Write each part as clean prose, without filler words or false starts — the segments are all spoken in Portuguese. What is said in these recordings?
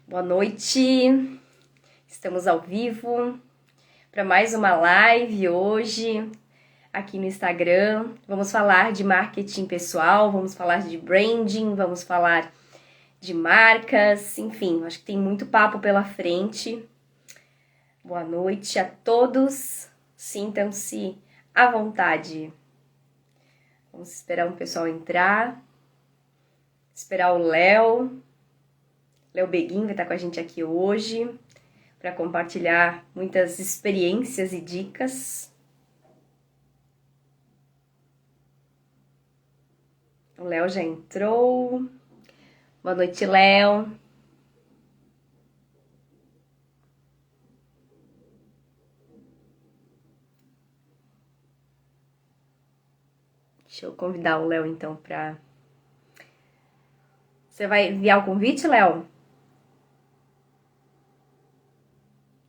Boa noite, estamos ao vivo para mais uma live hoje aqui no Instagram. Vamos falar de marketing pessoal, vamos falar de branding, vamos falar de marcas, enfim, acho que tem muito papo pela frente. Boa noite a todos, sintam-se à vontade. Vamos esperar o pessoal entrar, esperar o Léo Beguin vai estar com a gente aqui hoje para compartilhar muitas experiências e dicas. O Léo já entrou. Boa noite, Léo. Deixa eu convidar o Léo então para. Você vai enviar o convite, Léo?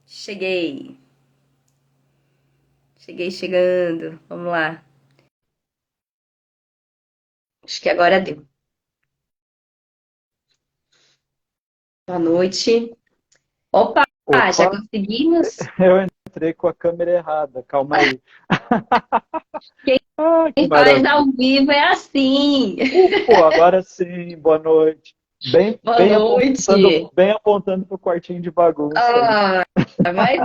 Cheguei. Cheguei chegando. Vamos lá. Acho que agora deu. Boa noite. Opa, já Opa, conseguimos? eu entrei com a câmera errada, calma aí. Quem Que faz ao maravilha. vivo é assim. Pô, agora sim, boa noite. Bem, Boa bem apontando, noite. bem apontando pro quartinho de bagunça aí. Ah, mas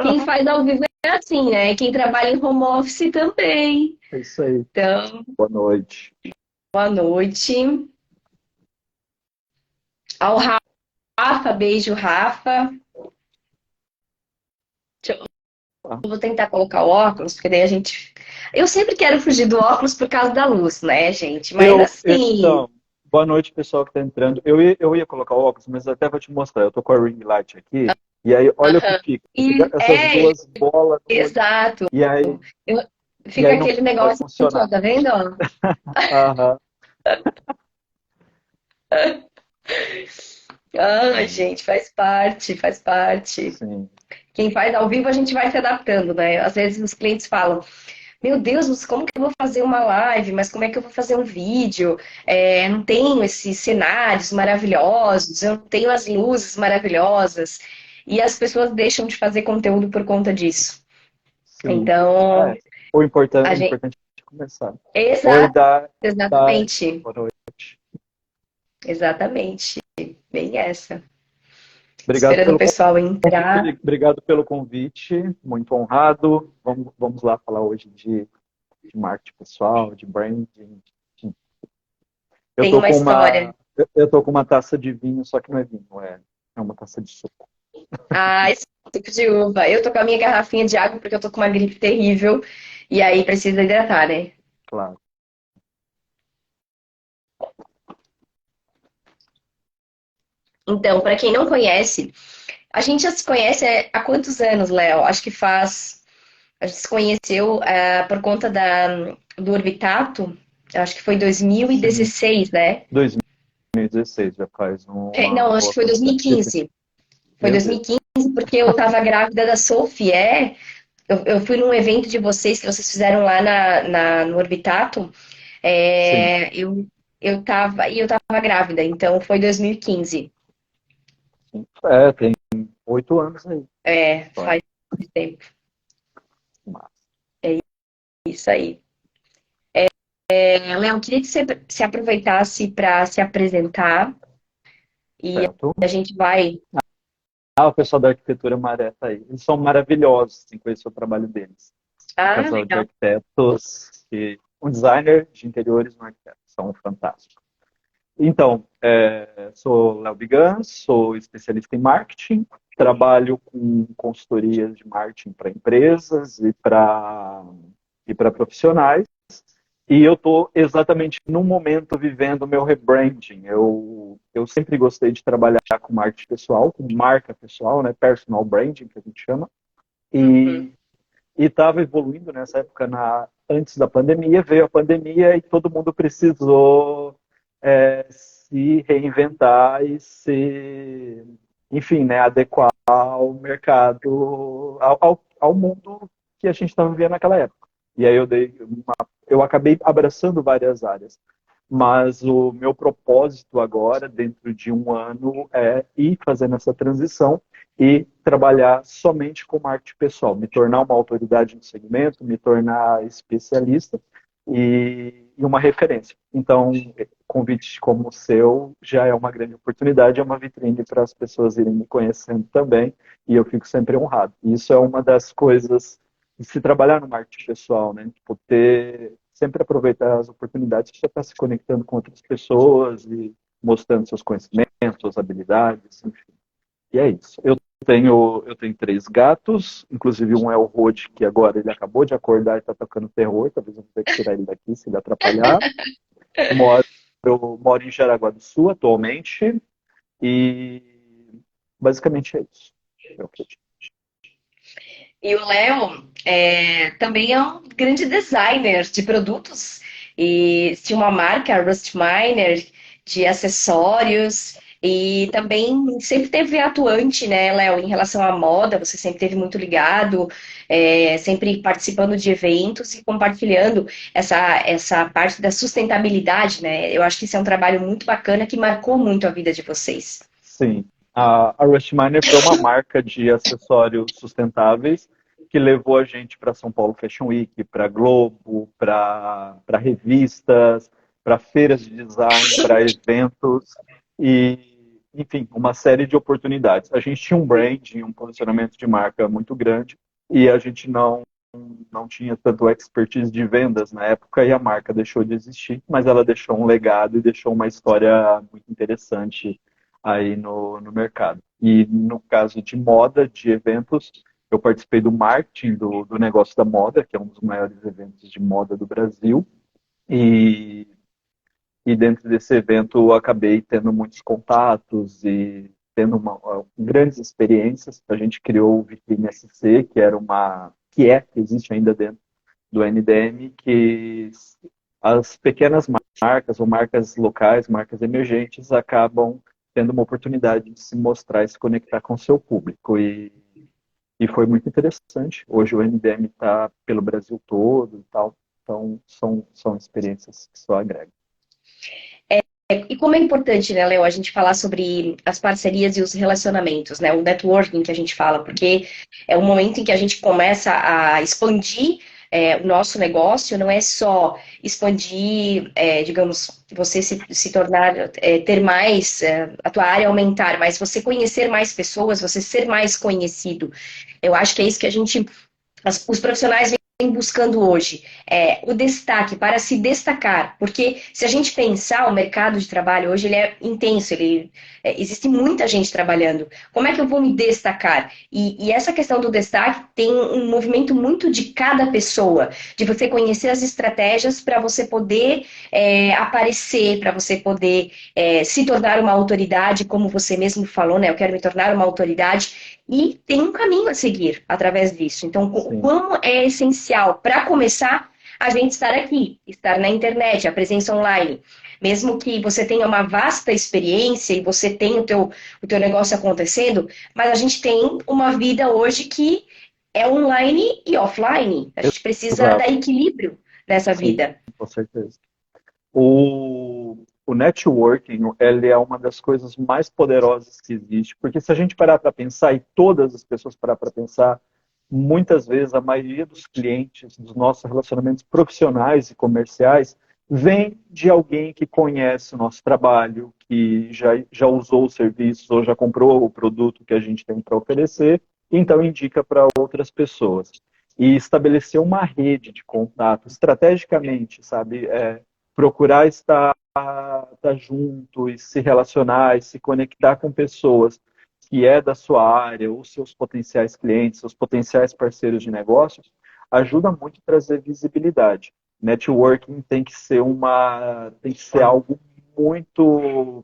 quem faz ao vivo é assim, né? Quem trabalha em home office também. É isso aí, Então, boa noite. boa noite. Ao Rafa, beijo, Rafa. Ah, Eu vou tentar colocar o óculos, porque daí a gente. Eu sempre quero fugir do óculos por causa da luz, né, gente? Mas assim. então, boa noite, pessoal que tá entrando. Eu ia colocar o óculos, mas até vou te mostrar. Eu tô com a ring light aqui, e aí olha o que Aham. fica. Fica E essas duas bolas no olho. exato. E aí, Eu- e Fica aí não aquele vai negócio aqui, ó, funcionar. tá vendo? Ó? Aham. Ai, Sim, gente, faz parte, faz parte. sim. Quem faz ao vivo a gente vai se adaptando, né? Às vezes os clientes falam: Meu Deus, mas como que eu vou fazer uma live? Mas como é que eu vou fazer um vídeo? Não tenho esses cenários maravilhosos, eu não tenho as luzes maravilhosas. E as pessoas deixam de fazer conteúdo por conta disso. Sim. Então, É, o a gente. importante é começar. Oi, Exato, Dá, exatamente. boa noite. Exatamente. Bem essa. Obrigado Esperando o pelo pessoal convite, entrar. obrigado pelo convite, muito honrado. Vamos lá falar hoje de marketing pessoal, de branding. Eu Tem tô uma com história. eu tô com uma taça de vinho, só que não é vinho, é uma taça de suco. Ah, esse suco de uva. Eu tô com a minha garrafinha de água porque eu tô com uma gripe terrível. E aí precisa hidratar, né? Claro. Então, para quem não conhece, a gente já se conhece há quantos anos, Léo? Acho que faz. A gente se conheceu por conta do Orbitato, acho que foi Sim, 2016, né? 2016, já faz uma Não, acho que boa foi quantidade de tempo. 2015. Foi Meu Deus. 2015, porque eu tava grávida da Sophie. Eu fui num evento de vocês que vocês fizeram lá no Orbitato. Sim. Eu tava grávida, então foi 2015. É, tem 8 anos aí. História. Faz tempo. Massa. É isso aí. Léo, queria que você se aproveitasse para se apresentar e Certo. a gente vai. Ah, o pessoal da arquitetura Maré tá aí. Eles são maravilhosos, assim, conhecer o trabalho deles. Um Ah, casal de legal. arquitetos, um designer de interiores e um arquiteto. São fantásticos. Então, sou Léo Bigan, sou especialista em marketing, trabalho com consultorias de marketing para empresas e para profissionais. E eu estou exatamente no momento vivendo o meu rebranding. Eu sempre gostei de trabalhar com marketing pessoal, com marca pessoal, né? Personal branding, que a gente chama. Uhum. E estava evoluindo nessa época, antes da pandemia, veio a pandemia e todo mundo precisou se reinventar e enfim, né, adequar ao mercado, ao mundo que a gente estava vivendo naquela época. E aí eu acabei abraçando várias áreas. mas o meu propósito agora, dentro de um ano, é ir fazendo essa transição e trabalhar somente com marketing pessoal, me tornar uma autoridade no segmento, me tornar especialista e uma referência. Então, convite como o seu já é uma grande oportunidade, é uma vitrine para as pessoas irem me conhecendo também, e eu fico sempre honrado. E isso é uma das coisas de se trabalhar no marketing pessoal, né? Tipo, sempre aproveitar as oportunidades para estar se conectando com outras pessoas e mostrando seus conhecimentos, suas habilidades, enfim. E é isso. Eu tenho três gatos, inclusive um é o Rod, que agora ele acabou de acordar e está tocando terror, talvez eu vou ter que tirar ele daqui se ele atrapalhar. Moro, eu moro em Jaraguá do Sul atualmente e basicamente é isso. É o que eu digo. E o Léo também é um grande designer de produtos e tinha uma marca, a Rust Miner, de acessórios e também sempre teve atuante, né, Léo, em relação à moda, você sempre teve muito ligado, sempre participando de eventos e compartilhando essa parte da sustentabilidade, né? Eu acho que isso é um trabalho muito bacana que marcou muito a vida de vocês. Sim, a Rush Miner foi uma marca de acessórios sustentáveis que levou a gente para São Paulo Fashion Week, para Globo, para revistas, para feiras de design, para eventos e, enfim, uma série de oportunidades. A gente tinha um branding, um posicionamento de marca muito grande e a gente não tinha tanto expertise de vendas na época e a marca deixou de existir, mas ela deixou um legado e deixou uma história muito interessante aí no mercado. E no caso de moda, de eventos, eu participei do marketing do negócio da moda, que é um dos maiores eventos de moda do Brasil, e, e dentro desse evento eu acabei tendo muitos contatos e tendo grandes experiências. A gente criou o Vitrine SC, que existe ainda dentro do NDM, que as pequenas marcas ou marcas locais, marcas emergentes, acabam tendo uma oportunidade de se mostrar e se conectar com o seu público. E foi muito interessante. Hoje o NDM está pelo Brasil todo e tal. Então, são experiências que só agregam. E como é importante, né, Léo, a gente falar sobre as parcerias e os relacionamentos, né, o networking que a gente fala, porque é o momento em que a gente começa a expandir o nosso negócio, não é só expandir, digamos, você se tornar, ter mais, a tua área aumentar, mas você conhecer mais pessoas, você ser mais conhecido. Eu acho que é isso que os profissionais vêm buscando hoje, o destaque, para se destacar, porque se a gente pensar o mercado de trabalho hoje, ele é intenso, existe muita gente trabalhando. Como é que eu vou me destacar? E essa questão do destaque tem um movimento muito de cada pessoa, de você conhecer as estratégias para você poder aparecer, para você poder se tornar uma autoridade, como você mesmo falou, né? Eu quero me tornar uma autoridade e tem um caminho a seguir através disso. Então, Sim, como é essencial, para começar, a gente estar aqui, estar na internet, a presença online. Mesmo que você tenha uma vasta experiência e você tenha o teu negócio acontecendo, mas a gente tem uma vida hoje que é online e offline. A gente precisa dar exato. equilíbrio nessa Sim, vida. com certeza. O networking, ele é uma das coisas mais poderosas que existe, porque se a gente parar para pensar, e todas as pessoas parar para pensar, muitas vezes a maioria dos clientes dos nossos relacionamentos profissionais e comerciais vem de alguém que conhece o nosso trabalho, que já usou o serviço ou já comprou o produto que a gente tem para oferecer, então indica para outras pessoas. E estabelecer uma rede de contato estrategicamente, sabe? Procurar estar junto e se relacionar e se conectar com pessoas que é da sua área, ou seus potenciais clientes, seus potenciais parceiros de negócios, ajuda muito a trazer visibilidade. Networking tem que ser algo muito,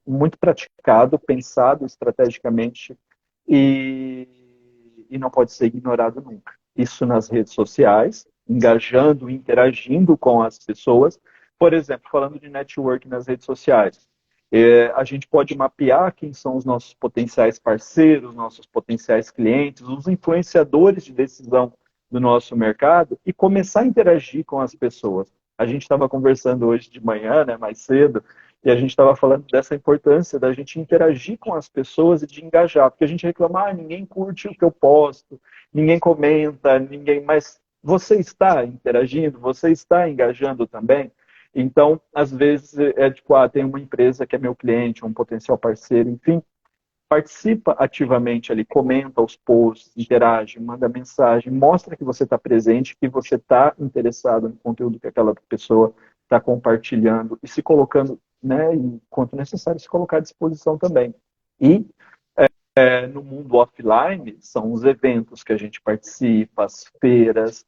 muito praticado, pensado estrategicamente e, e não pode ser ignorado nunca. Isso nas redes sociais, engajando, interagindo com as pessoas. Por exemplo, falando de networking nas redes sociais, a gente pode mapear quem são os nossos potenciais parceiros, nossos potenciais clientes, os influenciadores de decisão do nosso mercado e começar a interagir com as pessoas. A gente estava conversando hoje de manhã, né, mais cedo, e a gente estava falando dessa importância da gente interagir com as pessoas e de engajar, porque a gente reclama, ninguém curte o que eu posto, ninguém comenta, ninguém, mas você está interagindo, você está engajando também. Então, às vezes, é tipo, tem uma empresa que é meu cliente, um potencial parceiro, enfim, participa ativamente ali, comenta os posts, interage, manda mensagem, mostra que você está presente, que você está interessado no conteúdo que aquela pessoa está compartilhando e se colocando, né, enquanto necessário, se colocar à disposição também. E no mundo offline, são os eventos que a gente participa, as feiras,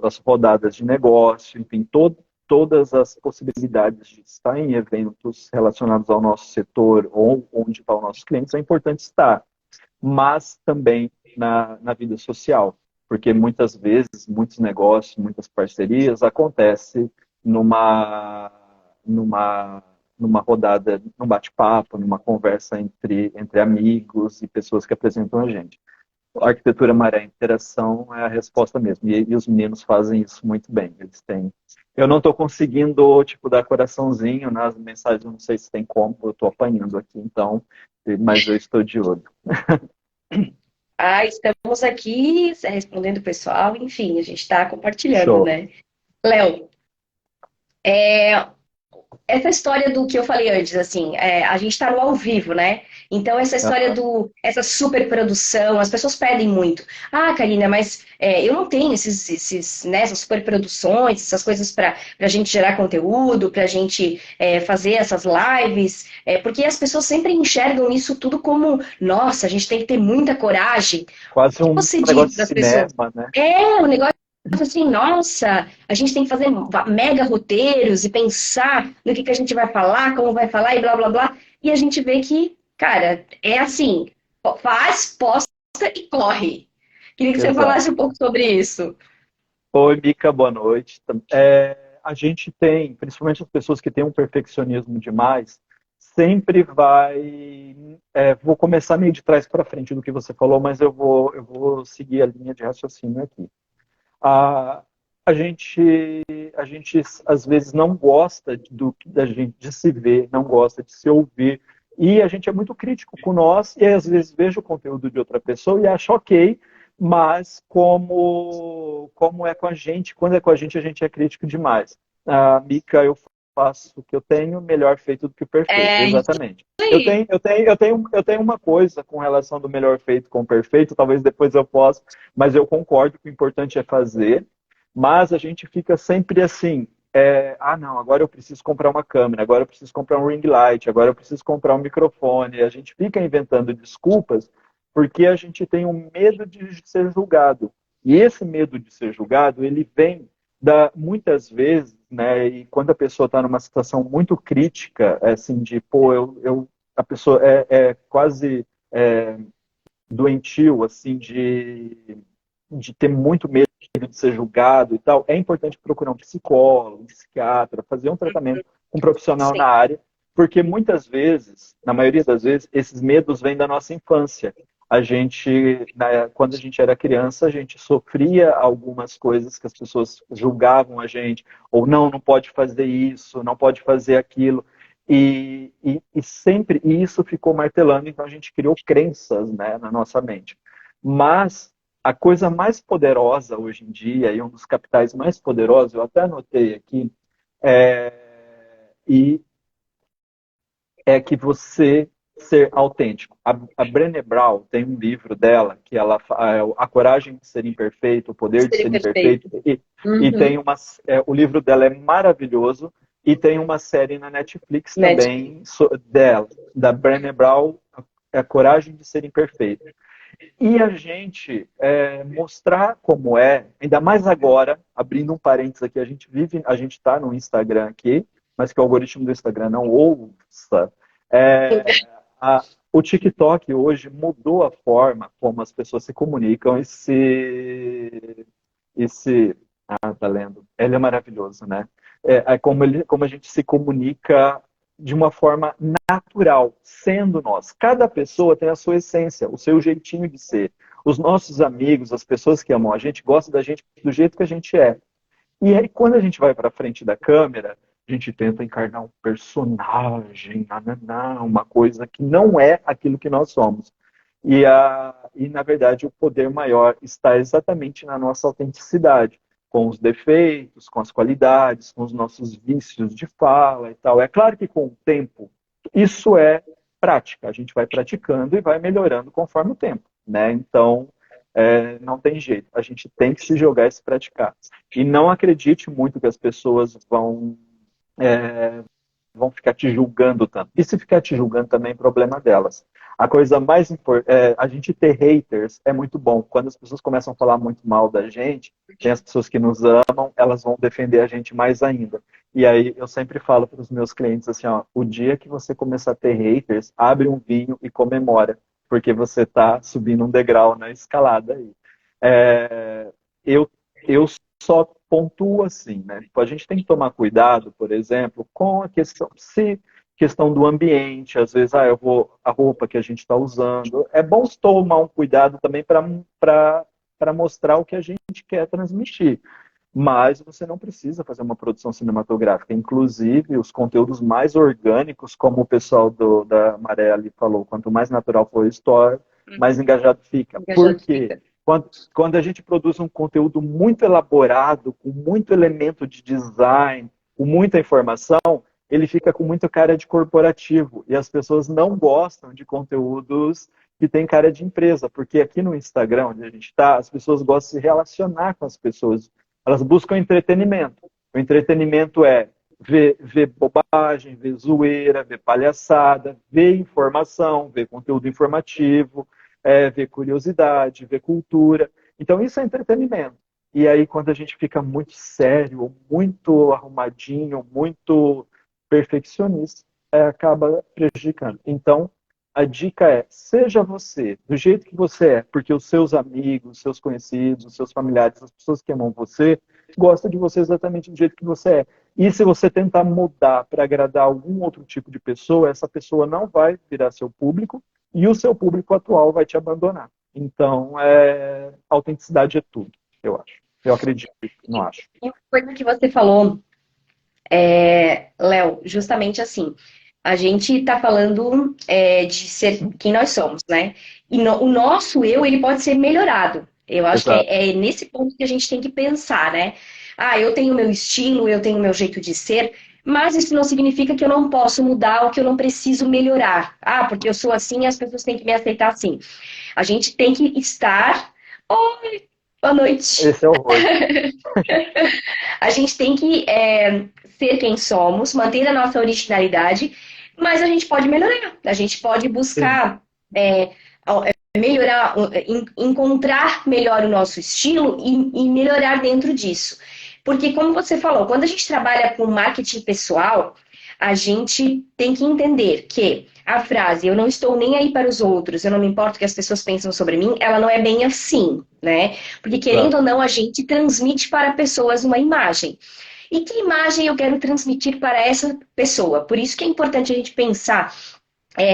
as rodadas de negócio, enfim, todas as possibilidades de estar em eventos relacionados ao nosso setor ou onde está o nosso cliente, é importante estar, mas também na vida social, porque muitas vezes, muitos negócios, muitas parcerias acontecem numa, numa rodada, num bate-papo, numa conversa entre amigos e pessoas que apresentam a gente. A arquitetura maré interação é a resposta mesmo. E os meninos fazem isso muito bem. Eles têm. Eu não estou conseguindo, tipo, dar coraçãozinho nas mensagens, não sei se tem como, eu estou apanhando aqui, então, mas eu estou de olho. Estamos aqui respondendo o pessoal, enfim, a gente está compartilhando, Show. né? Léo, essa história do que eu falei antes, assim, a gente está no ao vivo, né? Então, essa história Aham. essa superprodução, as pessoas pedem muito. Karina, mas eu não tenho né, essas superproduções, essas coisas para a gente gerar conteúdo, para a gente fazer essas lives, porque as pessoas sempre enxergam isso tudo como, nossa, a gente tem que ter muita coragem. O Quase que um você diz negócio de para as pessoas? cinema, né? O negócio assim, nossa, a gente tem que fazer mega roteiros e pensar no que a gente vai falar, como vai falar e blá blá blá. E a gente vê que, cara, é assim, faz, posta e corre. Queria que você Exato. falasse um pouco sobre isso. Oi, Mica, boa noite. A gente tem, principalmente as pessoas que têm um perfeccionismo demais, sempre vai. Vou começar meio de trás para frente do que você falou, mas eu vou seguir a linha de raciocínio aqui. A, a gente às vezes não gosta da gente de se ver, não gosta de se ouvir, e a gente é muito crítico com nós, e às vezes vejo o conteúdo de outra pessoa e acho ok, mas como é com a gente, quando é com a gente é crítico demais. Mica, eu faço o que eu tenho, melhor feito do que o perfeito, Isso exatamente. Eu aí. tenho, eu tenho, eu tenho, eu tenho uma coisa com relação do melhor feito com o perfeito, talvez depois eu possa, mas eu concordo que o importante é fazer, mas a gente fica sempre assim, não, agora eu preciso comprar uma câmera, agora eu preciso comprar um ring light, agora eu preciso comprar um microfone, a gente fica inventando desculpas porque a gente tem um medo de ser julgado, e esse medo de ser julgado, ele vem muitas vezes, né, e quando a pessoa está numa situação muito crítica, assim, de, pô, a pessoa é quase doentio, assim, de ter muito medo de ser julgado e tal, é importante procurar um psicólogo, um psiquiatra, fazer um tratamento com um profissional Sim. na área, porque muitas vezes, na maioria das vezes, esses medos vêm da nossa infância. Quando a gente era criança, a gente sofria algumas coisas que as pessoas julgavam a gente, ou não pode fazer isso, não pode fazer aquilo. E sempre e isso ficou martelando, então a gente criou crenças, né, na nossa mente. Mas a coisa mais poderosa hoje em dia, e um dos capitais mais poderosos, eu até anotei aqui, é, e é que você ser autêntico. A Brené Brown tem um livro dela que ela A Coragem de Ser Imperfeito, O Poder de Seria Ser perfeito. Imperfeito, e Uhum. tem o livro dela é maravilhoso e tem uma série na Netflix Net. também dela, da Brené Brown, A Coragem de Ser Imperfeito. E a gente mostrar como ainda mais agora, abrindo um parênteses aqui, a gente está no Instagram aqui, mas que o algoritmo do Instagram não ouça. É, o TikTok hoje mudou a forma como as pessoas se comunicam tá lendo. Ele é maravilhoso, né? Como a gente se comunica de uma forma natural, sendo nós. Cada pessoa tem a sua essência, o seu jeitinho de ser. Os nossos amigos, as pessoas que amam a gente, gostam da gente do jeito que a gente é. E aí, quando a gente vai para frente da câmera, a gente tenta encarnar um personagem, nananá, uma coisa que não é aquilo que nós somos. E, na verdade, o poder maior está exatamente na nossa autenticidade, com os defeitos, com as qualidades, com os nossos vícios de fala e tal. É claro que com o tempo, isso é prática. A gente vai praticando e vai melhorando conforme o tempo, né? Então, não tem jeito. A gente tem que se jogar e se praticar. E não acredite muito que as pessoas vão ficar te julgando tanto. E se ficar te julgando também é problema delas. A coisa mais importante, a gente ter haters é muito bom. Quando as pessoas começam a falar muito mal da gente, tem as pessoas que nos amam, elas vão defender a gente mais ainda. E aí eu sempre falo para os meus clientes assim, ó, o dia que você começar a ter haters, abre um vinho e comemora, porque você está subindo um degrau na escalada aí. É, eu só pontuo assim, né? Tipo, a gente tem que tomar cuidado, por exemplo, com a questão do ambiente, às vezes, a roupa que a gente está usando. É bom tomar um cuidado também para mostrar o que a gente quer transmitir. Mas você não precisa fazer uma produção cinematográfica. Inclusive, os conteúdos mais orgânicos, como o pessoal da Maré ali falou, quanto mais natural for a história, mais engajado fica. Por Engajado quê? fica. Quando a gente produz um conteúdo muito elaborado, com muito elemento de design, com muita informação, ele fica com muita cara de corporativo. E as pessoas não gostam de conteúdos que têm cara de empresa, porque aqui no Instagram, onde a gente está, as pessoas gostam de se relacionar com as pessoas. Elas buscam entretenimento. O entretenimento é ver bobagem, ver zoeira, ver palhaçada, ver informação, ver conteúdo informativo, ver curiosidade, ver cultura. Então, isso é entretenimento. E aí, quando a gente fica muito sério, muito arrumadinho, muito perfeccionista, acaba prejudicando. Então, a dica é, seja você, do jeito que você é, porque os seus amigos, os seus conhecidos, os seus familiares, as pessoas que amam você, gostam de você exatamente do jeito que você é. E se você tentar mudar para agradar algum outro tipo de pessoa, essa pessoa não vai virar seu público e o seu público atual vai te abandonar. Então, autenticidade é tudo, eu acho. Eu acredito, não acho. E uma coisa que você falou, Léo, justamente assim, a gente tá falando de ser quem nós somos, né? E o nosso eu, ele pode ser melhorado. Eu acho que Exato. é nesse ponto que a gente tem que pensar, né? Ah, eu tenho meu estilo, eu tenho meu jeito de ser, mas isso não significa que eu não posso mudar ou que eu não preciso melhorar. Ah, porque eu sou assim e as pessoas têm que me aceitar assim. A gente tem que estar. Oi, boa noite. Esse é o rosto. A gente tem que ser quem somos, manter a nossa originalidade, mas a gente pode melhorar. A gente pode Sim, buscar melhorar, encontrar melhor o nosso estilo e melhorar dentro disso. Porque, como você falou, quando a gente trabalha com marketing pessoal, a gente tem que entender que a frase eu não estou nem aí para os outros, eu não me importo o que as pessoas pensam sobre mim, ela não é bem assim, né? Porque, querendo exato. ou não, a gente transmite para pessoas uma imagem. E que imagem eu quero transmitir para essa pessoa? Por isso que é importante a gente pensar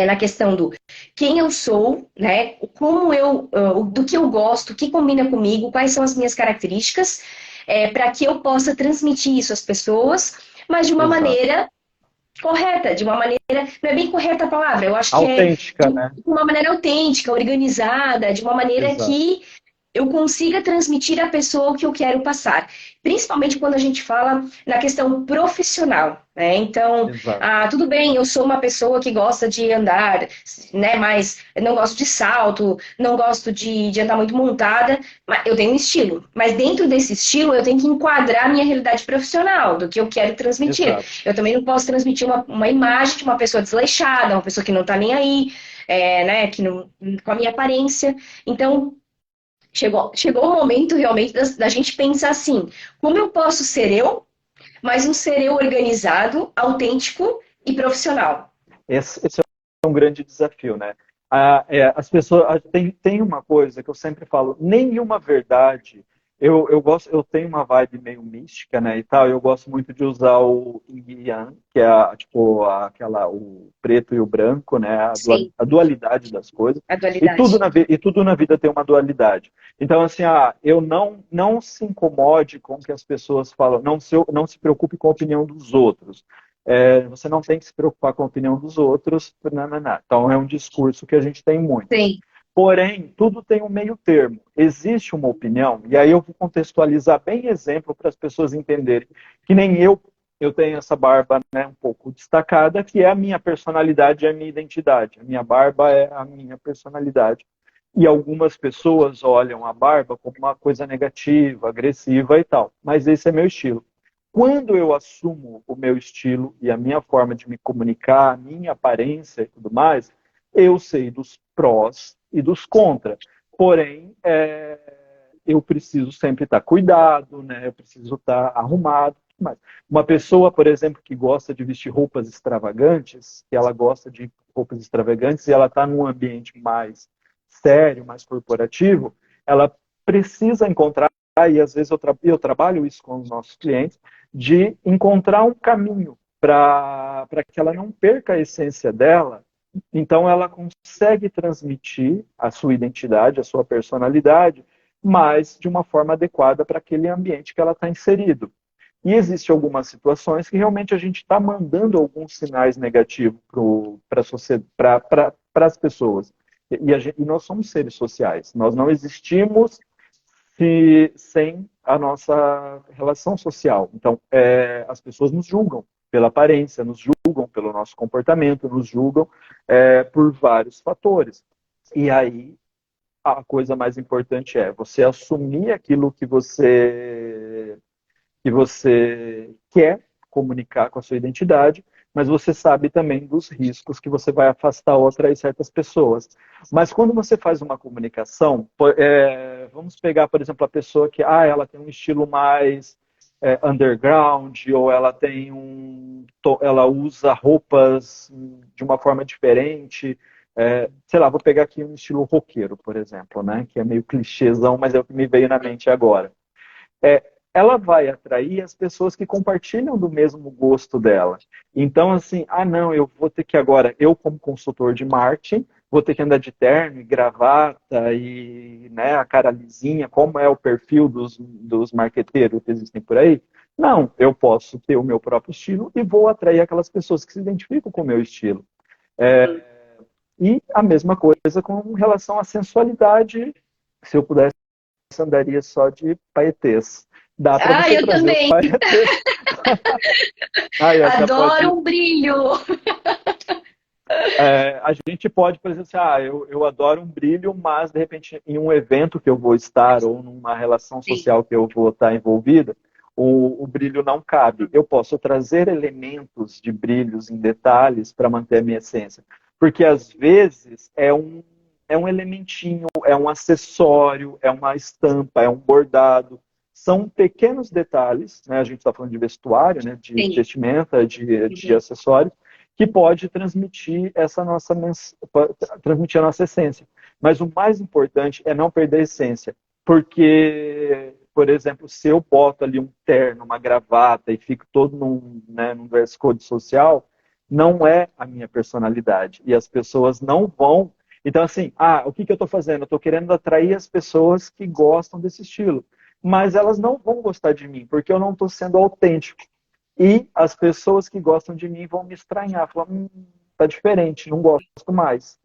na questão do quem eu sou, né? Como do que eu gosto, o que combina comigo, quais são as minhas características, para que eu possa transmitir isso às pessoas, mas de uma Exato. maneira correta, de uma maneira, não é bem correta a palavra, eu acho que é Autêntica, né? de uma maneira autêntica, organizada, de uma maneira Exato. que eu consiga transmitir à pessoa o que eu quero passar. Principalmente quando a gente fala na questão profissional, né? Então, Exato. tudo bem, eu sou uma pessoa que gosta de andar, né? Mas não gosto de salto, não gosto de andar muito montada, mas eu tenho um estilo. Mas dentro desse estilo, eu tenho que enquadrar a minha realidade profissional, do que eu quero transmitir. Exato. Eu também não posso transmitir uma imagem de uma pessoa desleixada, uma pessoa que não tá nem aí, né? Que não, com a minha aparência. Então, chegou o momento realmente da gente pensar assim: como eu posso ser eu, mas um ser eu organizado, autêntico e profissional? Esse é um grande desafio, né? As pessoas tem uma coisa que eu sempre falo: nenhuma verdade eu tenho uma vibe meio mística, né, e tal, eu gosto muito de usar o Yin e Yang, que é tipo o preto e o branco, né, Sim, a dualidade das coisas, a e dualidade. e tudo na vida tem uma dualidade. Então, assim, eu não se incomode com o que as pessoas falam, não se preocupe com a opinião dos outros. Você não tem que se preocupar com a opinião dos outros, não, não, não. Então, é um discurso que a gente tem muito. Sim, Porém, tudo tem um meio termo. Existe uma opinião, e aí eu vou contextualizar bem exemplo para as pessoas entenderem que nem eu tenho essa barba, né, um pouco destacada, que é a minha personalidade e a minha identidade. A minha barba é a minha personalidade. E algumas pessoas olham a barba como uma coisa negativa, agressiva e tal. Mas esse é meu estilo. Quando eu assumo o meu estilo e a minha forma de me comunicar, a minha aparência e tudo mais, eu sei dos prós e dos contras. Porém, eu preciso sempre estar cuidado, né? Eu preciso estar arrumado. Mas uma pessoa, por exemplo, que gosta de vestir roupas extravagantes, que ela gosta de roupas extravagantes e ela está num ambiente mais sério, mais corporativo, ela precisa encontrar, e às vezes eu trabalho isso com os nossos clientes, de encontrar um caminho para que ela não perca a essência dela. Então, ela consegue transmitir a sua identidade, a sua personalidade, mas de uma forma adequada para aquele ambiente que ela está inserido. E existem algumas situações que realmente a gente está mandando alguns sinais negativos para as pessoas. E nós somos seres sociais. Nós não existimos sem a nossa relação social. Então, as pessoas nos julgam pela aparência, nos julgam pelo nosso comportamento, nos julgam por vários fatores. E aí, a coisa mais importante é você assumir aquilo que você quer comunicar com a sua identidade, mas você sabe também dos riscos que você vai afastar outra e certas pessoas. Mas quando você faz uma comunicação, vamos pegar, por exemplo, a pessoa que ela tem um estilo mais underground, ou ela usa roupas de uma forma diferente. Sei lá, vou pegar aqui um estilo roqueiro, por exemplo, né? Que é meio clichêzão, mas é o que me veio na mente agora. É, Ela vai atrair as pessoas que compartilham do mesmo gosto dela. Então, assim, não, eu vou ter que agora, eu como consultor de marketing, vou ter que andar de terno e gravata e, né, a cara lisinha, como é o perfil dos marqueteiros que existem por aí. Não, eu posso ter o meu próprio estilo e vou atrair aquelas pessoas que se identificam com o meu estilo. E a mesma coisa com relação à sensualidade. Se eu pudesse, andaria só de paetês. Dá para Ah, você eu trazer os também. paetês. Essa Adoro pode. um brilho. A gente pode, por exemplo, assim, eu adoro um brilho, mas de repente em um evento que eu vou estar ou numa relação Sim, social que eu vou estar envolvida, o brilho não cabe. Eu posso trazer elementos de brilhos em detalhes para manter a minha essência, porque às vezes é um elementinho, é um acessório, é uma estampa, é um bordado. São pequenos detalhes, né? A gente está falando de vestuário, né? De sim. vestimenta, de Uhum. acessórios que pode transmitir a nossa essência. Mas o mais importante é não perder a essência, porque, por exemplo, se eu boto ali um terno, uma gravata e fico todo num dress code social, não é a minha personalidade e as pessoas não vão. Então, assim, o que eu estou fazendo? Eu estou querendo atrair as pessoas que gostam desse estilo, mas elas não vão gostar de mim porque eu não estou sendo autêntico. E as pessoas que gostam de mim vão me estranhar, falar, tá diferente, não gosto mais.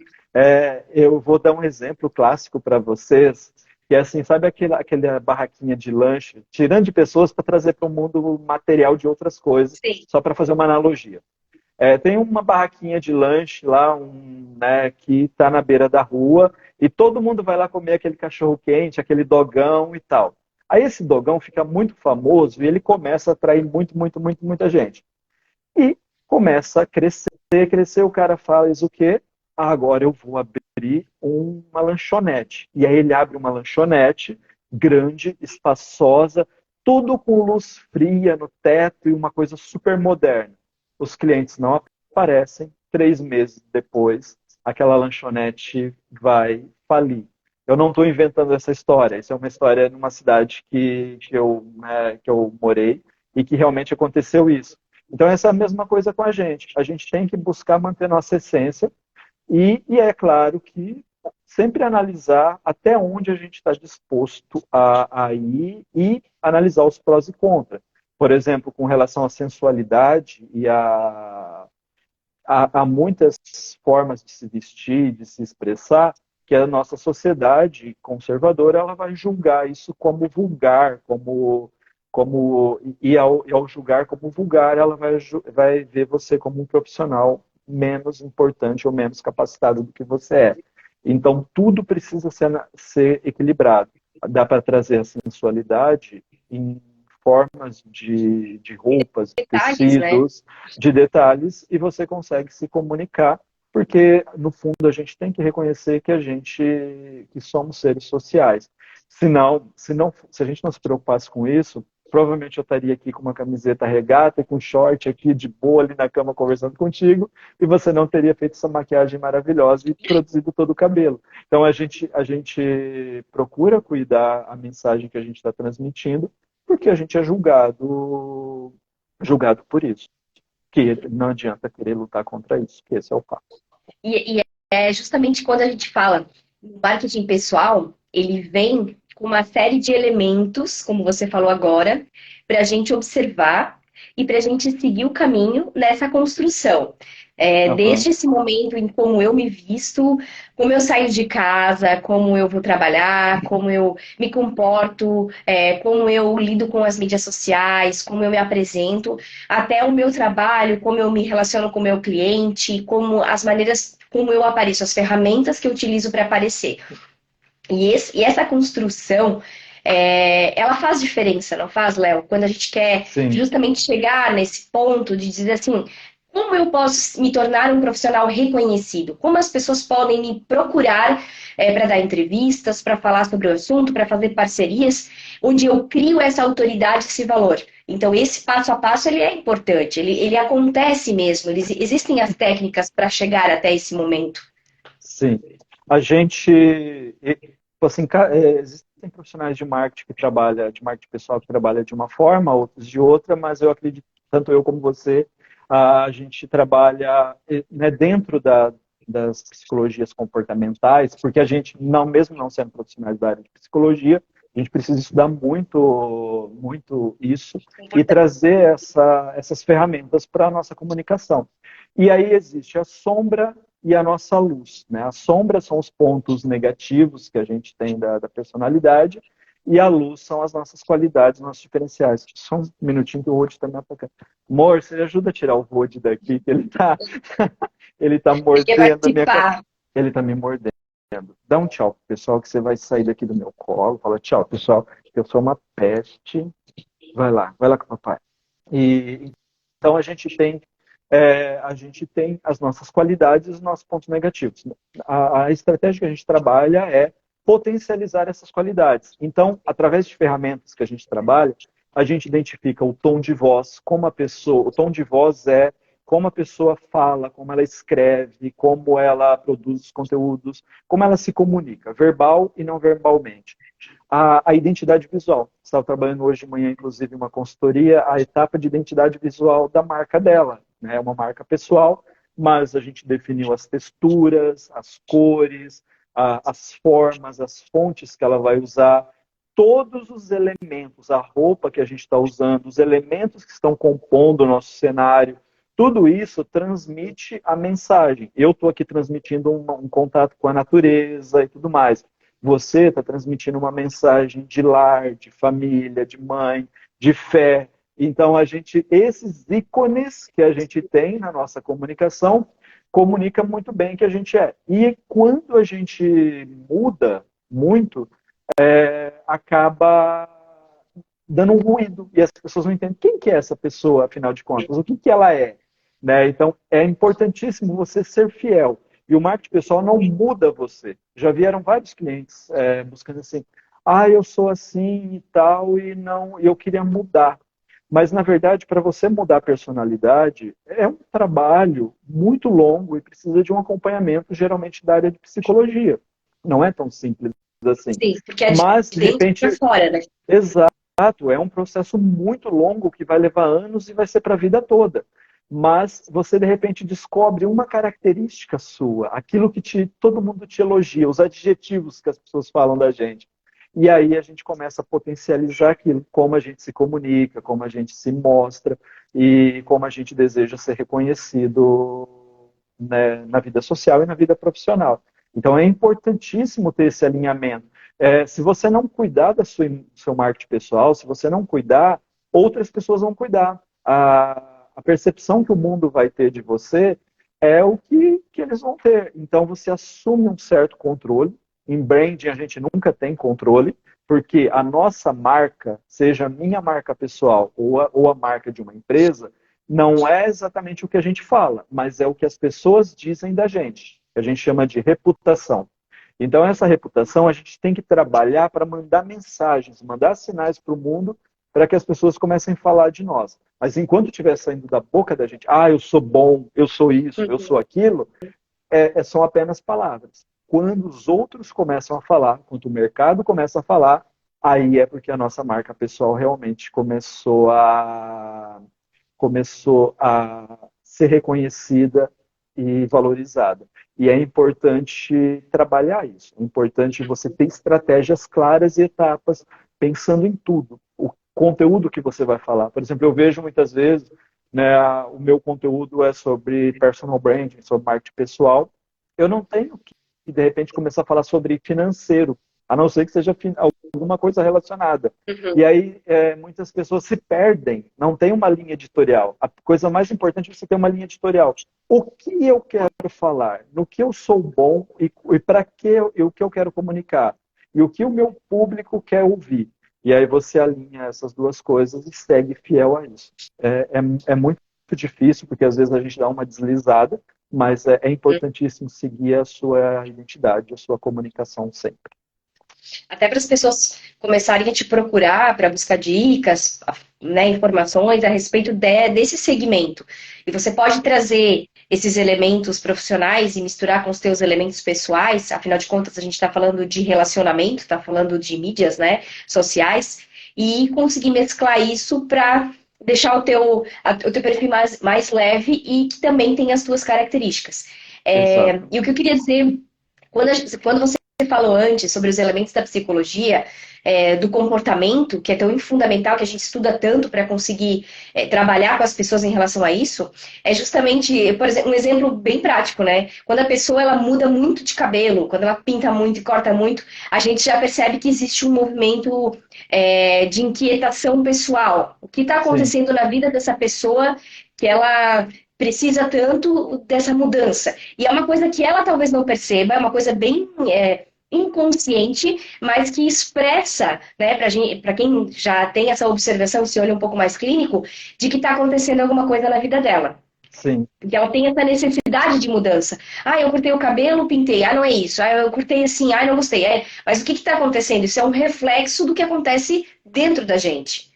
Eu vou dar um exemplo clássico para vocês, que é assim, sabe aquela barraquinha de lanche, tirando de pessoas para trazer para o mundo material de outras coisas, Sim. só para fazer uma analogia. Tem uma barraquinha de lanche lá, né, que está na beira da rua, e todo mundo vai lá comer aquele cachorro quente, aquele dogão e tal. Aí esse dogão fica muito famoso e ele começa a atrair muita gente. E começa a crescer, o cara faz o quê? Agora eu vou abrir uma lanchonete. E aí ele abre uma lanchonete grande, espaçosa, tudo com luz fria no teto e uma coisa super moderna. Os clientes não aparecem, 3 meses depois, aquela lanchonete vai falir. Eu não estou inventando essa história. Isso é uma história numa cidade que eu morei e que realmente aconteceu isso. Então, essa é a mesma coisa com a gente. A gente tem que buscar manter nossa essência e é claro que sempre analisar até onde a gente está disposto a ir e analisar os prós e contras. Por exemplo, com relação à sensualidade e há muitas formas de se vestir, de se expressar, que a nossa sociedade conservadora ela vai julgar isso como vulgar, e ao julgar como vulgar, ela vai ver você como um profissional menos importante ou menos capacitado do que você é. Então, tudo precisa ser equilibrado. Dá para trazer a sensualidade em formas de roupas, de Detalhes, né? tecidos, de detalhes, e você consegue se comunicar, porque, no fundo, a gente tem que reconhecer que somos seres sociais. Se a gente não se preocupasse com isso, provavelmente eu estaria aqui com uma camiseta regata, com short aqui de boa ali na cama conversando contigo, e você não teria feito essa maquiagem maravilhosa e produzido todo o cabelo. Então a gente procura cuidar a mensagem que a gente está transmitindo, porque a gente é julgado por isso. Que não adianta querer lutar contra isso, que esse é o fato. E é justamente quando a gente fala no marketing pessoal, ele vem com uma série de elementos, como você falou agora, para a gente observar e para a gente seguir o caminho nessa construção. Uhum. Desde esse momento em como eu me visto, como eu saio de casa, como eu vou trabalhar, como eu me comporto, como eu lido com as mídias sociais, como eu me apresento, até o meu trabalho, como eu me relaciono com o meu cliente, como as maneiras como eu apareço, as ferramentas que eu utilizo para aparecer. E essa construção, ela faz diferença, não faz, Léo? Quando a gente quer Sim, justamente chegar nesse ponto de dizer assim, como eu posso me tornar um profissional reconhecido? Como as pessoas podem me procurar para dar entrevistas, para falar sobre o assunto, para fazer parcerias, onde eu crio essa autoridade, esse valor. Então, esse passo a passo, ele é importante, ele acontece mesmo, existem as técnicas para chegar até esse momento. sim. A gente, assim, existem profissionais de marketing pessoal que trabalha de uma forma, outros de outra, mas eu acredito, tanto eu como você, a gente trabalha, né, dentro das psicologias comportamentais, porque a gente, não, mesmo não sendo profissionais da área de psicologia, a gente precisa estudar muito, muito isso e trazer essas ferramentas para a nossa comunicação. E aí existe a sombra e a nossa luz. Né? A sombra são os pontos negativos que a gente tem da personalidade, e a luz são as nossas qualidades, nossos diferenciais. Só um minutinho que o Rod está me atacando. Amor, você ajuda a tirar o Rod daqui, que ele tá Ele vai mordendo a minha participar. Ele tá me mordendo. Dá um tchau pro pessoal que você vai sair daqui do meu colo. Fala tchau, pessoal, que eu sou uma peste. Vai lá com o papai. E então a gente tem as nossas qualidades e os nossos pontos negativos. A estratégia que a gente trabalha é potencializar essas qualidades. Então, através de ferramentas que a gente trabalha, a gente identifica o tom de voz, como a pessoa, o tom de voz é como a pessoa fala, como ela escreve, como ela produz conteúdos, como ela se comunica, verbal e não verbalmente. A identidade visual. Estava trabalhando hoje de manhã, inclusive, uma consultoria, a etapa de identidade visual da marca dela. Né? É uma marca pessoal, mas a gente definiu as texturas, as cores, as formas, as fontes que ela vai usar, todos os elementos, a roupa que a gente está usando, os elementos que estão compondo o nosso cenário, tudo isso transmite a mensagem. Eu estou aqui transmitindo um contato com a natureza e tudo mais. Você está transmitindo uma mensagem de lar, de família, de mãe, de fé. Então, esses ícones que a gente tem na nossa comunicação, comunica muito bem que a gente é. E quando a gente muda muito, acaba dando um ruído e as pessoas não entendem quem que é essa pessoa, afinal de contas, o que que ela é. Né? Então, é importantíssimo você ser fiel. E o marketing pessoal não muda você. Já vieram vários clientes buscando assim, eu sou assim e tal, e não, eu queria mudar. Mas, na verdade, para você mudar a personalidade, é um trabalho muito longo e precisa de um acompanhamento, geralmente da área de psicologia. Não é tão simples assim. Sim, porque é de Mas, de dentro para repente, fora, né? exato, é um processo muito longo que vai levar anos e vai ser para a vida toda. Mas você, de repente, descobre uma característica sua, aquilo que todo mundo te elogia, os adjetivos que as pessoas falam da gente. E aí a gente começa a potencializar aquilo, como a gente se comunica, como a gente se mostra e como a gente deseja ser reconhecido, né, na vida social e na vida profissional. Então é importantíssimo ter esse alinhamento. Se você não cuidar do seu marketing pessoal, se você não cuidar, outras pessoas vão cuidar. A percepção que o mundo vai ter de você é o que eles vão ter. Então você assume um certo controle. Em branding a gente nunca tem controle, porque a nossa marca, seja a minha marca pessoal ou a marca de uma empresa, não é exatamente o que a gente fala, mas é o que as pessoas dizem da gente, que a gente chama de reputação. Então, essa reputação a gente tem que trabalhar para mandar mensagens, mandar sinais para o mundo para que as pessoas comecem a falar de nós. Mas enquanto estiver saindo da boca da gente, eu sou bom, eu sou isso, eu sou aquilo, são apenas palavras. Quando os outros começam a falar, quando o mercado começa a falar, aí é porque a nossa marca pessoal realmente começou a ser reconhecida e valorizada. E é importante trabalhar isso. É importante você ter estratégias claras e etapas, pensando em tudo. O conteúdo que você vai falar. Por exemplo, eu vejo muitas vezes, né, o meu conteúdo é sobre personal branding, sobre marketing pessoal. Eu não tenho que, de repente, começar a falar sobre financeiro, a não ser que seja alguma coisa relacionada. Uhum. E aí, muitas pessoas se perdem, não tem uma linha editorial. A coisa mais importante é você ter uma linha editorial. O que eu quero falar? No que eu sou bom e para que o que eu quero comunicar? E o que o meu público quer ouvir? E aí você alinha essas duas coisas e segue fiel a isso. É muito difícil, porque às vezes a gente dá uma deslizada, mas é importantíssimo seguir a sua identidade, a sua comunicação sempre. Até para as pessoas começarem a te procurar para buscar dicas, né, informações a respeito desse segmento. E você pode trazer esses elementos profissionais e misturar com os teus elementos pessoais, afinal de contas a gente está falando de relacionamento, está falando de mídias, né, sociais, e conseguir mesclar isso para deixar o teu perfil mais leve e que também tem as tuas características. E o que eu queria dizer, quando você falou antes sobre os elementos da psicologia, do comportamento, que é tão fundamental, que a gente estuda tanto para conseguir trabalhar com as pessoas em relação a isso, é justamente, por exemplo, um exemplo bem prático, né? Quando a pessoa ela muda muito de cabelo, quando ela pinta muito e corta muito, a gente já percebe que existe um movimento de inquietação pessoal. O que está acontecendo na vida dessa pessoa que ela precisa tanto dessa mudança. E é uma coisa que ela talvez não perceba, é uma coisa bem inconsciente, mas que expressa, né, para quem já tem essa observação, esse olho um pouco mais clínico, de que está acontecendo alguma coisa na vida dela. Sim. Porque ela tem essa necessidade de mudança. Eu cortei o cabelo, pintei. Não é isso. Eu cortei assim, não gostei. Mas o que está acontecendo? Isso é um reflexo do que acontece dentro da gente.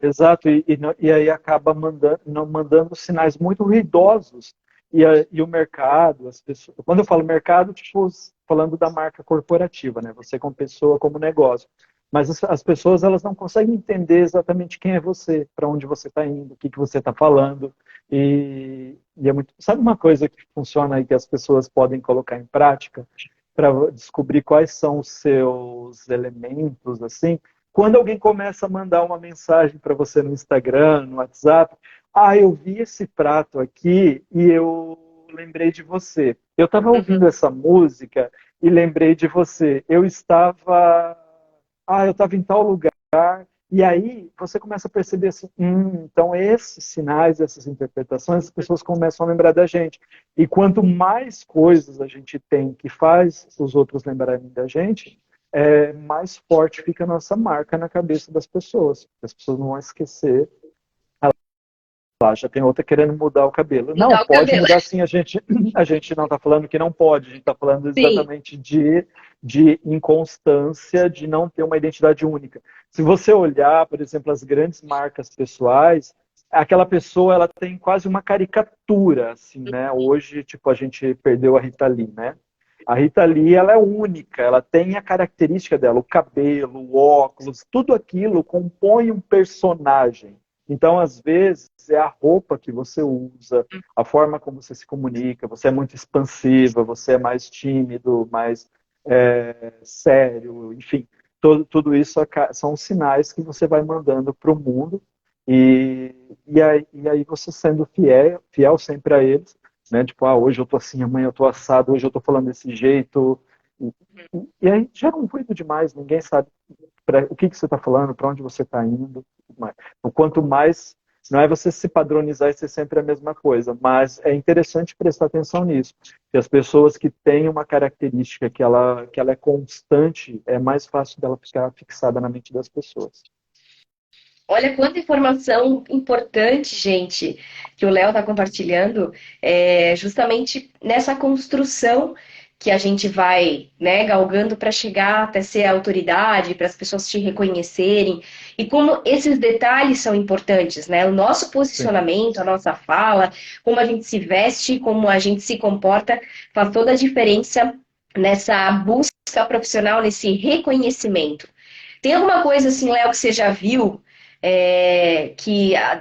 Exato, e aí acaba mandando sinais muito ruidosos. E o mercado, as pessoas. Quando eu falo mercado, tipo, falando da marca corporativa, né? Você como pessoa, como negócio. Mas as pessoas elas não conseguem entender exatamente quem é você, para onde você está indo, o que você está falando. E é muito. Sabe uma coisa que funciona aí que as pessoas podem colocar em prática para descobrir quais são os seus elementos, assim? Quando alguém começa a mandar uma mensagem para você no Instagram, no WhatsApp, eu vi esse prato aqui e eu lembrei de você. Eu estava ouvindo essa música e lembrei de você. Eu estava em tal lugar. E aí você começa a perceber assim, então esses sinais, essas interpretações, as pessoas começam a lembrar da gente. E quanto mais coisas a gente tem que faz os outros lembrarem da gente, mais forte fica a nossa marca na cabeça das pessoas. As pessoas não vão esquecer. Já tem outra querendo mudar o cabelo. Não, Mudar o pode cabelo. mudar sim. A gente não está falando que não pode. A gente está falando Sim. exatamente de inconstância, de não ter uma identidade única. Se você olhar, por exemplo, as grandes marcas pessoais, aquela pessoa ela tem quase uma caricatura, assim, né? Hoje, tipo, a gente perdeu a Rita Lee, né? A Rita Lee, ela é única, ela tem a característica dela, o cabelo, o óculos, tudo aquilo compõe um personagem. Então, às vezes, é a roupa que você usa, a forma como você se comunica, você é muito expansiva, você é mais tímido, mais sério, enfim. Tudo isso são sinais que você vai mandando para o mundo e aí você sendo fiel sempre a eles, né? Tipo, hoje eu tô assim, amanhã eu tô assado, hoje eu tô falando desse jeito. E aí gera um ruído demais, ninguém sabe o que você está falando, para onde você está indo. O quanto mais, não é você se padronizar e ser sempre a mesma coisa, mas é interessante prestar atenção nisso. Que as pessoas que têm uma característica que ela é constante, é mais fácil dela ficar fixada na mente das pessoas. Olha quanta informação importante, gente, que o Léo está compartilhando, justamente nessa construção que a gente vai, né, galgando para chegar até ser autoridade, para as pessoas te reconhecerem, e como esses detalhes são importantes, né? O nosso Sim. posicionamento, a nossa fala, como a gente se veste, como a gente se comporta, faz toda a diferença nessa busca profissional, nesse reconhecimento. Tem alguma coisa assim, Léo, que você já viu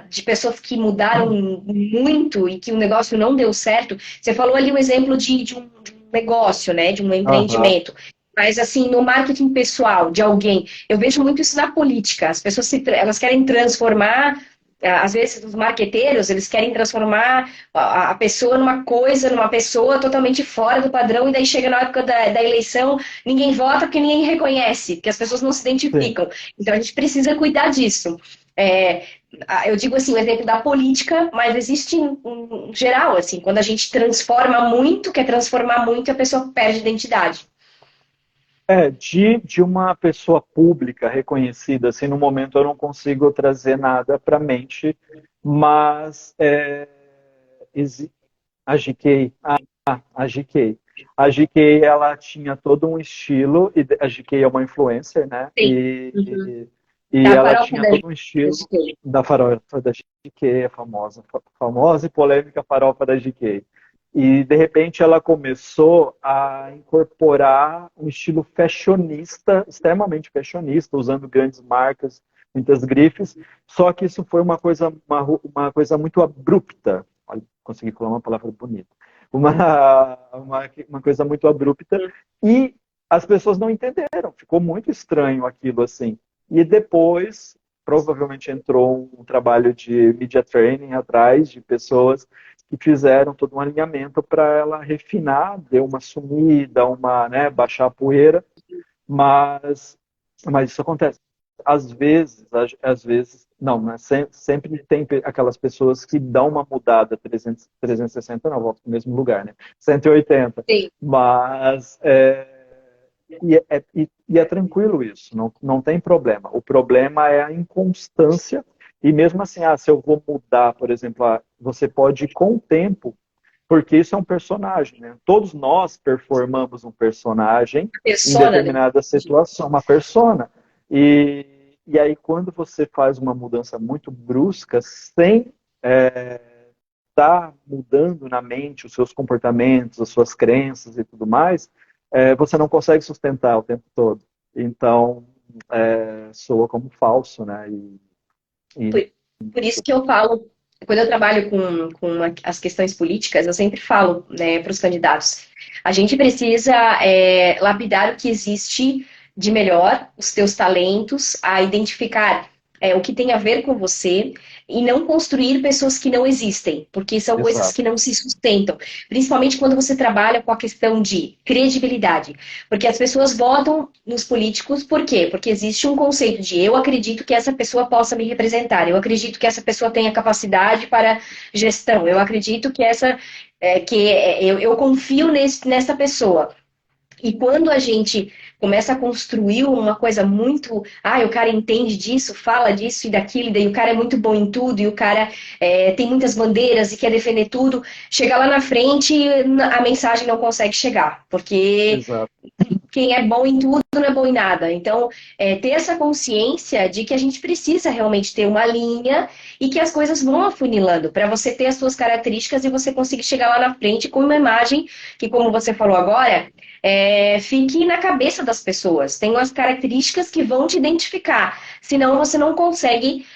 de pessoas que mudaram muito e que o negócio não deu certo? Você falou ali um exemplo de um negócio, né? De um Aham. empreendimento. Mas assim, no marketing pessoal de alguém, eu vejo muito isso na política. As pessoas elas querem transformar, às vezes os marqueteiros, eles querem transformar a pessoa numa coisa, numa pessoa totalmente fora do padrão, e daí chega na época da eleição, ninguém vota porque ninguém reconhece, porque as pessoas não se Sim. identificam. Então a gente precisa cuidar disso. É, eu digo assim, o exemplo da política, mas existe em geral, assim, quando a gente transforma muito, quer transformar muito, a pessoa perde identidade. De uma pessoa pública reconhecida, assim, no momento eu não consigo trazer nada para a mente, mas exi- a GK, a GK. A GK, ela tinha todo um estilo, e a GK é uma influencer, né? Sim. Uhum. E Da ela farofa tinha da todo um gente. estilo da farofa da GK, a famosa e polêmica farofa da GK. E, de repente, ela começou a incorporar um estilo fashionista, extremamente fashionista, usando grandes marcas, muitas grifes, só que isso foi uma coisa muito abrupta. Olha, consegui falar uma palavra bonita. Uma coisa muito abrupta, e as pessoas não entenderam, ficou muito estranho aquilo assim. E depois, provavelmente entrou um trabalho de media training atrás, de pessoas que fizeram todo um alinhamento para ela refinar, deu uma sumida, né, baixar a poeira, mas, mas isso acontece. Às vezes, não, né? Sempre tem aquelas pessoas que dão uma mudada 360, não, volta para o mesmo lugar, né? 180. Sim. Mas e é tranquilo isso, não tem problema. O problema é a inconstância, e mesmo assim, se eu vou mudar, por exemplo, você pode ir com o tempo, porque isso é um personagem, né? Todos nós performamos um personagem em Persona, né? determinada situação, uma persona. E aí, quando você faz uma mudança muito brusca, sem estar mudando na mente os seus comportamentos, as suas crenças e tudo mais, você não consegue sustentar o tempo todo. Então, soa como falso, né? Por, por isso que eu falo, quando eu trabalho com as questões políticas, eu sempre falo, né, para os candidatos, a gente precisa lapidar o que existe de melhor, os teus talentos, a identificar o que tem a ver com você e não construir pessoas que não existem, porque são coisas Exato. que não se sustentam, principalmente quando você trabalha com a questão de credibilidade, porque as pessoas votam nos políticos, por quê? Porque existe um conceito de eu acredito que essa pessoa possa me representar, eu acredito que essa pessoa tenha capacidade para gestão, eu acredito que eu confio nessa pessoa. E quando a gente começa a construir uma coisa muito, o cara entende disso, fala disso e daquilo, e daí o cara é muito bom em tudo, e o cara tem muitas bandeiras e quer defender tudo, chega lá na frente, a mensagem não consegue chegar, porque Exato. quem é bom em tudo não é bom em nada. Então, ter essa consciência de que a gente precisa realmente ter uma linha e que as coisas vão afunilando para você ter as suas características e você conseguir chegar lá na frente com uma imagem que, como você falou agora, fique na cabeça das pessoas. Tem as características que vão te identificar. Senão, você não consegue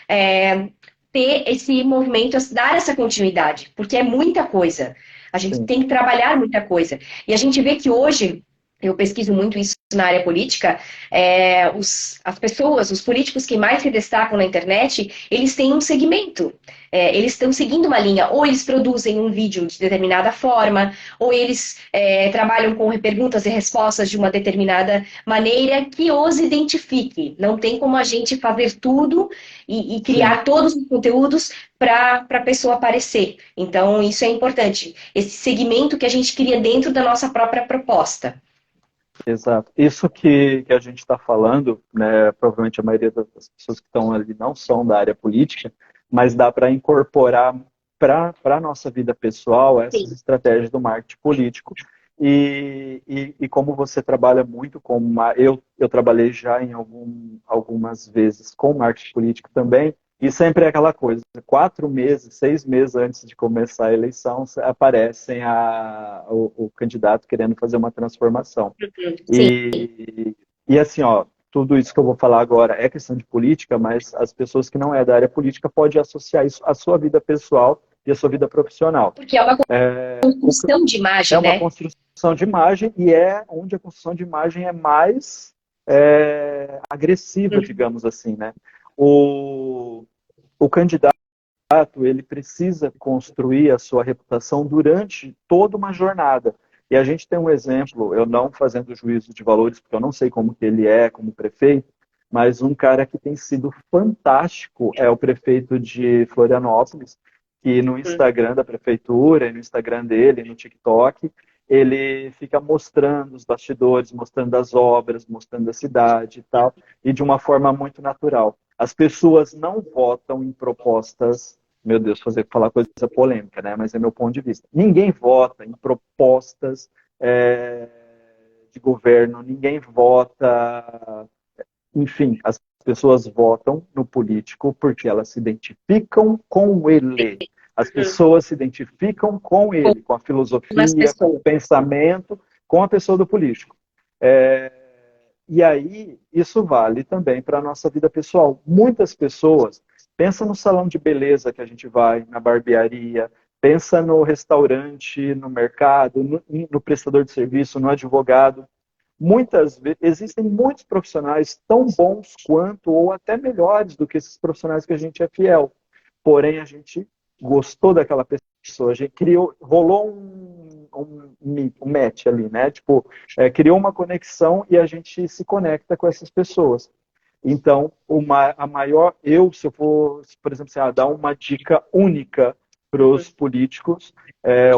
ter esse movimento, dar essa continuidade, porque é muita coisa. A gente sim, tem que trabalhar muita coisa. E a gente vê que hoje, eu pesquiso muito isso na área política, as pessoas, os políticos que mais se destacam na internet, eles têm um segmento. Eles estão seguindo uma linha, ou eles produzem um vídeo de determinada forma, ou eles trabalham com perguntas e respostas de uma determinada maneira que os identifique. Não tem como a gente fazer tudo e sim. criar todos os conteúdos para a pessoa aparecer. Então, isso é importante. Esse segmento que a gente cria dentro da nossa própria proposta. Exato. Isso que a gente está falando, né, provavelmente a maioria das pessoas que estão ali não são da área política, mas dá para incorporar para a nossa vida pessoal essas Sim. estratégias do marketing político. E como você trabalha muito com. Eu trabalhei já em algumas vezes com marketing político também, e sempre é aquela coisa: 4 meses, 6 meses antes de começar a eleição, aparecem o candidato querendo fazer uma transformação. Sim. E assim, ó, tudo isso que eu vou falar agora é questão de política, mas as pessoas que não é da área política podem associar isso à sua vida pessoal e à sua vida profissional. Porque é uma O construção de É imagem, uma né? construção de imagem e é onde a construção de imagem é mais agressiva, digamos assim, né? O, o candidato, ele precisa construir a sua reputação durante toda uma jornada. E a gente tem um exemplo, eu não fazendo juízo de valores, porque eu não sei como que ele é como prefeito, mas um cara que tem sido fantástico é o prefeito de Florianópolis, que no Instagram da prefeitura, e no Instagram dele, no TikTok, ele fica mostrando os bastidores, mostrando as obras, mostrando a cidade e tal, e de uma forma muito natural. As pessoas não votam em propostas, meu Deus, falar coisa polêmica, né? Mas é meu ponto de vista. Ninguém vota em propostas é, de governo, ninguém vota, enfim, as pessoas votam no político porque elas se identificam com ele. As pessoas se identificam com ele, com a Nas filosofia, com o pessoas. pensamento, com a pessoa do político. É, e aí, isso vale também para a nossa vida pessoal. Muitas pessoas, pensa no salão de beleza que a gente vai, na barbearia, pensa no restaurante, no mercado, no prestador de serviço, no advogado. Muitas vezes, existem muitos profissionais tão bons quanto, ou até melhores do que esses profissionais que a gente é fiel. Porém, a gente gostou daquela pessoa, a gente criou, rolou um match ali, né? Tipo, criou uma conexão e a gente se conecta com essas pessoas. Então, a maior, se eu for, por exemplo, assim, dar uma dica única para os políticos,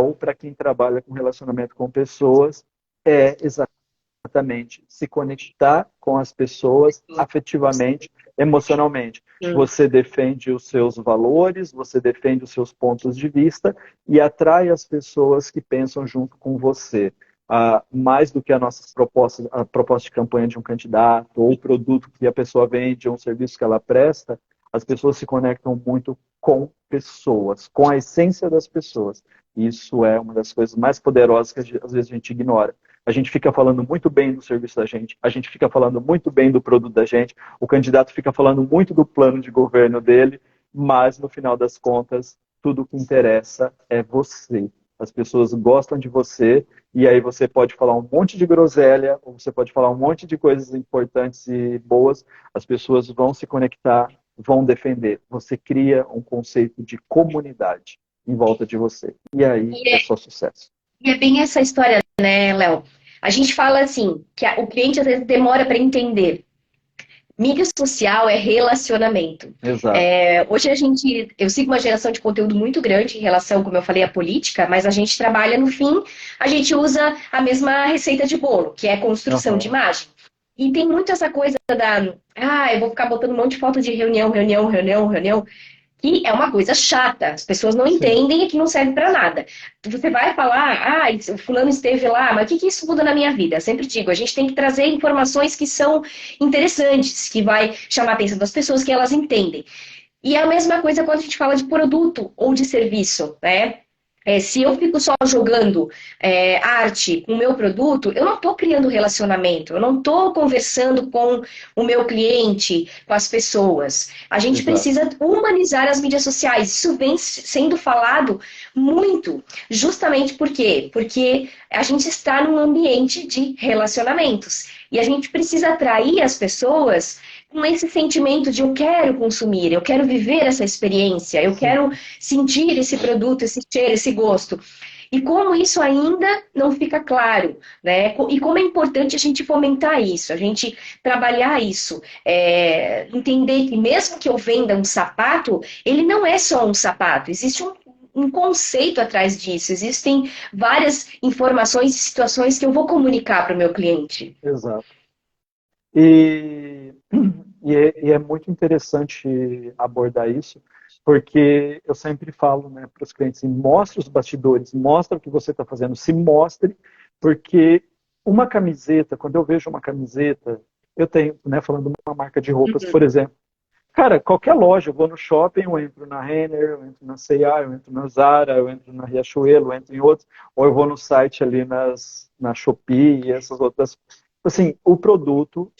ou para quem trabalha com relacionamento com pessoas, é exatamente se conectar com as pessoas afetivamente, emocionalmente. Você defende os seus valores, você defende os seus pontos de vista e atrai as pessoas que pensam junto com você. Mais do que as nossas propostas, a proposta de campanha de um candidato, ou o produto que a pessoa vende, ou um serviço que ela presta, as pessoas se conectam muito com pessoas, com a essência das pessoas. Isso é uma das coisas mais poderosas que às vezes a gente ignora. A gente fica falando muito bem do serviço da gente, a gente fica falando muito bem do produto da gente, o candidato fica falando muito do plano de governo dele, mas no final das contas, tudo o que interessa é você. As pessoas gostam de você, e aí você pode falar um monte de groselha, ou você pode falar um monte de coisas importantes e boas, as pessoas vão se conectar, vão defender. Você cria um conceito de comunidade em volta de você. E aí E é é, só sucesso. e é bem essa história, né, Léo? A gente fala assim, que o cliente às vezes demora para entender. Mídia social é relacionamento. Exato. Hoje eu sigo uma geração de conteúdo muito grande em relação, como eu falei, à política, mas a gente trabalha no fim, a gente usa a mesma receita de bolo, que é construção de Uhum. imagem. E tem muito essa coisa eu vou ficar botando um monte de foto de reunião, reunião, reunião, reunião, que é uma coisa chata, as pessoas não sim, entendem e que não serve para nada. Você vai falar, o fulano esteve lá, mas o que isso muda na minha vida? Eu sempre digo, a gente tem que trazer informações que são interessantes, que vai chamar a atenção das pessoas, que elas entendem. E é a mesma coisa quando a gente fala de produto ou de serviço, né? Se eu fico só jogando arte com o meu produto, eu não estou criando relacionamento, eu não estou conversando com o meu cliente, com as pessoas. A gente exato. precisa humanizar as mídias sociais. Isso vem sendo falado muito, justamente por quê? Porque a gente está num ambiente de relacionamentos e a gente precisa atrair as pessoas com esse sentimento de eu quero consumir, eu quero viver essa experiência, eu Sim, quero sentir esse produto, esse cheiro, esse gosto. E como isso ainda não fica claro, né? E como é importante a gente fomentar isso, a gente trabalhar isso, entender que mesmo que eu venda um sapato, ele não é só um sapato, existe um conceito atrás disso, existem várias informações e situações que eu vou comunicar para o meu cliente. exato. E, e é muito interessante abordar isso, porque eu sempre falo, né, para os clientes, assim, mostre os bastidores, mostre o que você está fazendo, se mostre, porque uma camiseta, quando eu vejo uma camiseta, eu tenho, né, falando de uma marca de roupas, por exemplo, cara, qualquer loja, eu vou no shopping, eu entro na Renner, eu entro na C&A, eu entro na Zara, eu entro na Riachuelo, eu entro em outros, ou eu vou no site ali na Shopee e essas outras. Assim, o produto,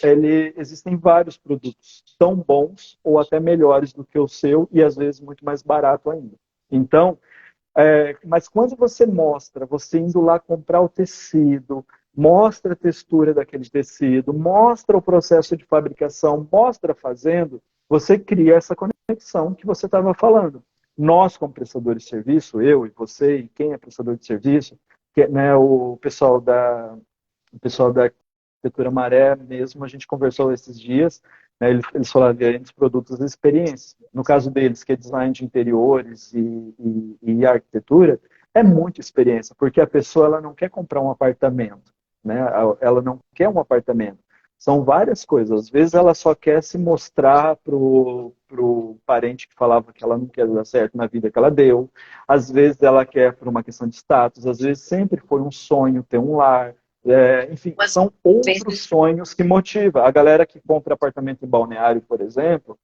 existem vários produtos tão bons ou até melhores do que o seu e às vezes muito mais barato ainda. Então, mas quando você mostra, você indo lá comprar o tecido, mostra a textura daquele tecido, mostra o processo de fabricação, mostra fazendo, você cria essa conexão que você estava falando. Nós, como prestadores de serviço, eu e você, e quem é prestador de serviço, que, né, o pessoal da arquitetura Maré mesmo, a gente conversou esses dias, né, eles falaram de produtos e experiências. No caso deles, que é design de interiores e arquitetura, é muita experiência, porque a pessoa ela não quer comprar um apartamento, né? Ela não quer um apartamento. São várias coisas. Às vezes ela só quer se mostrar pro parente que falava que ela não quer dar certo na vida que ela deu. Às vezes ela quer por uma questão de status. Às vezes sempre foi um sonho ter um lar. Enfim, Às são outros vezes, sonhos que motivam. A galera que compra apartamento em Balneário, por exemplo,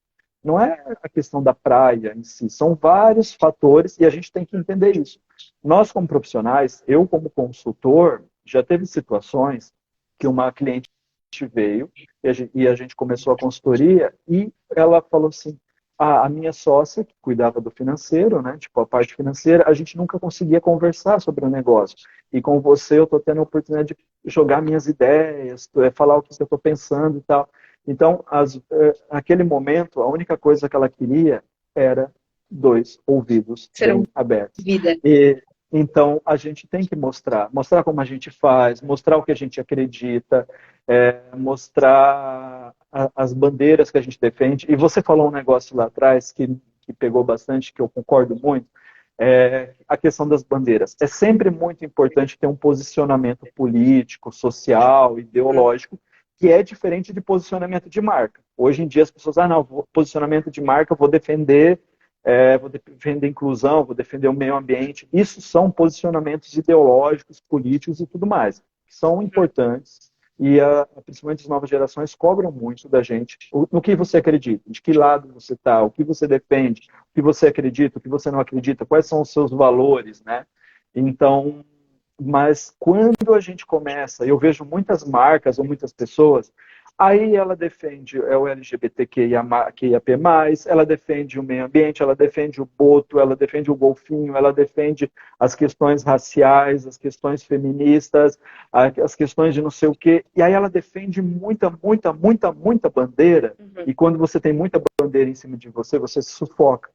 não é a questão da praia em si, são vários fatores e a gente tem que entender isso. Nós, como profissionais, eu, como consultor, já teve situações que uma cliente veio e a gente começou a consultoria e ela falou assim: a minha sócia, que cuidava do financeiro, né, tipo a parte financeira, a gente nunca conseguia conversar sobre o negócio. E com você eu estou tendo a oportunidade de jogar minhas ideias, falar o que eu estou pensando e tal. Então, naquele momento, a única coisa que ela queria era dois ouvidos ser bem um abertos. vida. E então a gente tem que mostrar como a gente faz, mostrar o que a gente acredita, mostrar as bandeiras que a gente defende. E você falou um negócio lá atrás que pegou bastante, que eu concordo muito, a questão das bandeiras. É sempre muito importante ter um posicionamento político, social, ideológico, que é diferente de posicionamento de marca. Hoje em dia as pessoas, não, posicionamento de marca, vou defender inclusão, vou defender o meio ambiente. Isso são posicionamentos ideológicos, políticos e tudo mais, que são importantes e principalmente as novas gerações cobram muito da gente no que você acredita, de que lado você está, o que você defende, o que você acredita, o que você não acredita, quais são os seus valores, né? Então, mas quando a gente começa, eu vejo muitas marcas ou muitas pessoas, aí ela defende o LGBTQIAP+, ela defende o meio ambiente, ela defende o boto, ela defende o golfinho, ela defende as questões raciais, as questões feministas, as questões de não sei o quê, e aí ela defende muita, muita, muita, muita bandeira, Uhum, e quando você tem muita bandeira em cima de você, você se sufoca.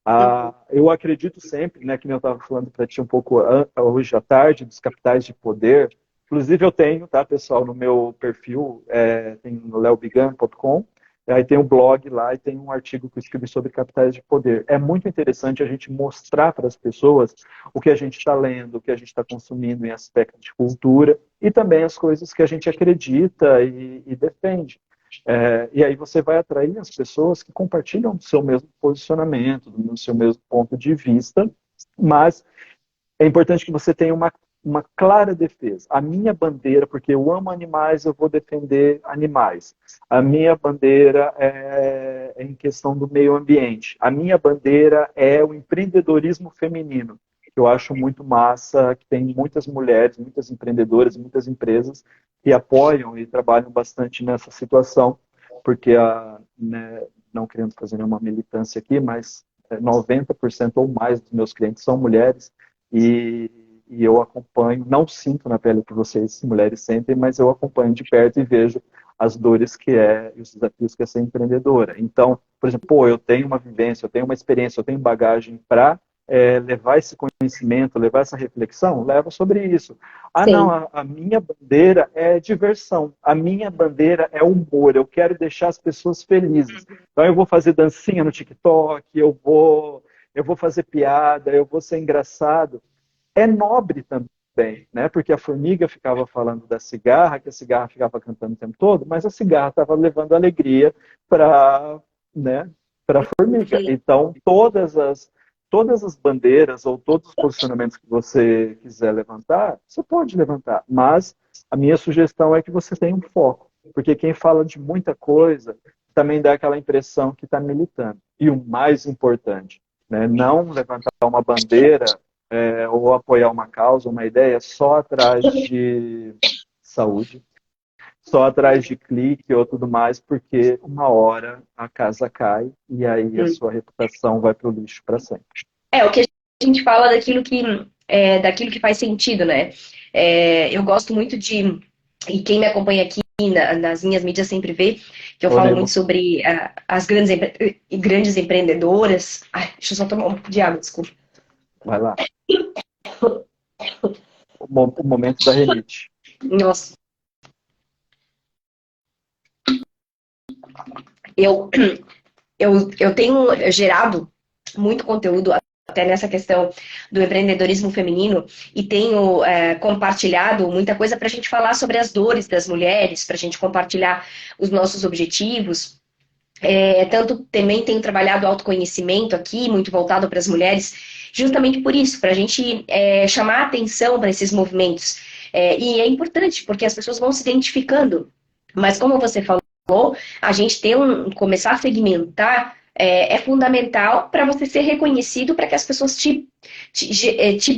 uhum. Eu acredito sempre, né, que eu estava falando para ti um pouco hoje à tarde, dos capitais de poder. Inclusive eu tenho, tá, pessoal, no meu perfil, tem no leobigan.com, aí tem um blog lá e tem um artigo que eu escrevi sobre capitais de poder. É muito interessante a gente mostrar para as pessoas o que a gente está lendo, o que a gente está consumindo em aspecto de cultura e também as coisas que a gente acredita e defende. E aí você vai atrair as pessoas que compartilham do seu mesmo posicionamento, do seu mesmo ponto de vista, mas é importante que você tenha uma clara defesa. A minha bandeira, porque eu amo animais, eu vou defender animais. A minha bandeira é em questão do meio ambiente. A minha bandeira é o empreendedorismo feminino. Eu acho muito massa, que tem muitas mulheres, muitas empreendedoras, muitas empresas que apoiam e trabalham bastante nessa situação, porque, né, não querendo fazer nenhuma militância aqui, mas 90% ou mais dos meus clientes são mulheres, e, e eu acompanho, não sinto na pele que vocês, mulheres, sentem, mas eu acompanho de perto e vejo as dores e os desafios que é ser empreendedora. Então, por exemplo, eu tenho uma vivência, eu tenho uma experiência, eu tenho bagagem para levar esse conhecimento, levar essa reflexão, leva sobre isso. Não, Sim. a minha bandeira é diversão, a minha bandeira é humor, eu quero deixar as pessoas felizes. Então eu vou fazer dancinha no TikTok, eu vou fazer piada, eu vou ser engraçado. É nobre também, né? Porque a formiga ficava falando da cigarra, que a cigarra ficava cantando o tempo todo, mas a cigarra estava levando alegria para, né, para a formiga. Sim. Então, todas as bandeiras ou todos os posicionamentos que você quiser levantar, você pode levantar, mas a minha sugestão é que você tenha um foco, porque quem fala de muita coisa também dá aquela impressão que está militando. E o mais importante, né, não levantar uma bandeira ou apoiar uma causa, uma ideia só atrás de saúde, só atrás de clique ou tudo mais, porque uma hora a casa cai e aí a sua reputação vai para o lixo para sempre. É, o que a gente fala daquilo que faz sentido, né? Eu gosto muito e quem me acompanha aqui nas minhas mídias sempre vê, que eu Ô, falo muito Nego, sobre as grandes empreendedoras. Ai, deixa eu só tomar um pouco de água, desculpa. vai lá. O momento da renite. Nossa, eu, eu tenho gerado muito conteúdo até nessa questão do empreendedorismo feminino e tenho compartilhado muita coisa para a gente falar sobre as dores das mulheres, para a gente compartilhar os nossos objetivos. Tanto também tenho trabalhado autoconhecimento aqui, muito voltado para as mulheres, justamente por isso, para a gente chamar a atenção para esses movimentos. E é importante, porque as pessoas vão se identificando. Mas como você falou, a gente começar a segmentar é fundamental para você ser reconhecido, para que as pessoas te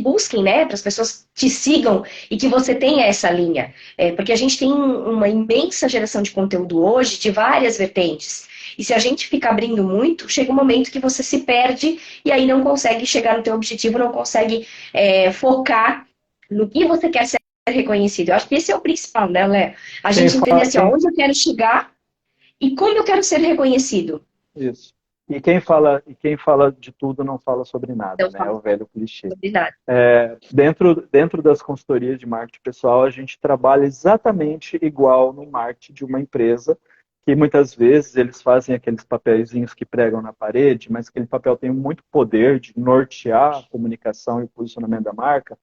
busquem, né? Para as pessoas te sigam e que você tenha essa linha. Porque a gente tem uma imensa geração de conteúdo hoje, de várias vertentes. E se a gente fica abrindo muito, chega um momento que você se perde e aí não consegue chegar no teu objetivo, não consegue focar no que você quer ser reconhecido. Eu acho que esse é o principal, né, Léo? A Quem gente entender fala, assim, ó, onde eu quero chegar e como eu quero ser reconhecido. isso. E quem fala de tudo não fala sobre nada, Não né? É falo o velho clichê. sobre nada. Dentro das consultorias de marketing pessoal, a gente trabalha exatamente igual no marketing de uma empresa, que muitas vezes eles fazem aqueles papeizinhos que pregam na parede, mas aquele papel tem muito poder de nortear a comunicação e o posicionamento da marca,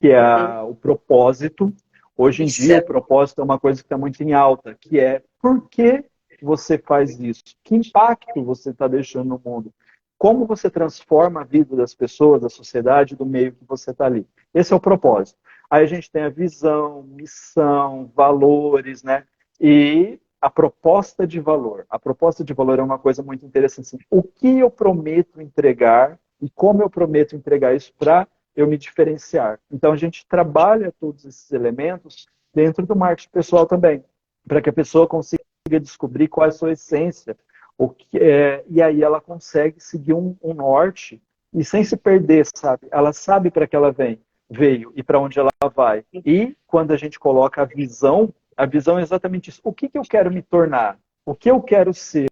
que é o propósito. Hoje em dia, o Missão. propósito é uma coisa que está muito em alta, que é por que você faz isso? Que impacto você está deixando no mundo? Como você transforma a vida das pessoas, da sociedade, do meio que você está ali? Esse é o propósito. Aí a gente tem a visão, missão, valores, né? E a proposta de valor. A proposta de valor é uma coisa muito interessante. Assim, o que eu prometo entregar e como eu prometo entregar isso para eu me diferenciar. Então a gente trabalha todos esses elementos dentro do marketing pessoal também, para que a pessoa consiga descobrir qual é a sua essência, e aí ela consegue seguir um norte e sem se perder, sabe? Ela sabe para que ela veio e para onde ela vai. E quando a gente coloca a visão é exatamente isso. O que eu quero me tornar? O que eu quero ser?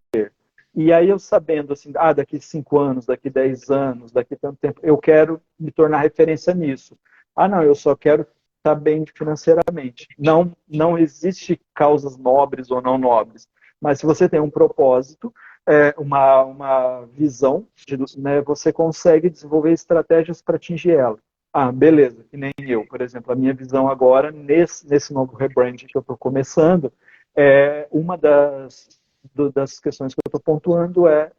E aí eu sabendo assim, daqui 5 anos, daqui 10 anos, daqui tanto tempo, eu quero me tornar referência nisso. Não, eu só quero estar bem financeiramente. Não existe causas nobres ou não nobres. Mas se você tem um propósito, uma visão, né, você consegue desenvolver estratégias para atingir ela. Beleza, que nem eu, por exemplo, a minha visão agora, nesse novo rebranding que eu estou começando, uma das questões que eu estou pontuando é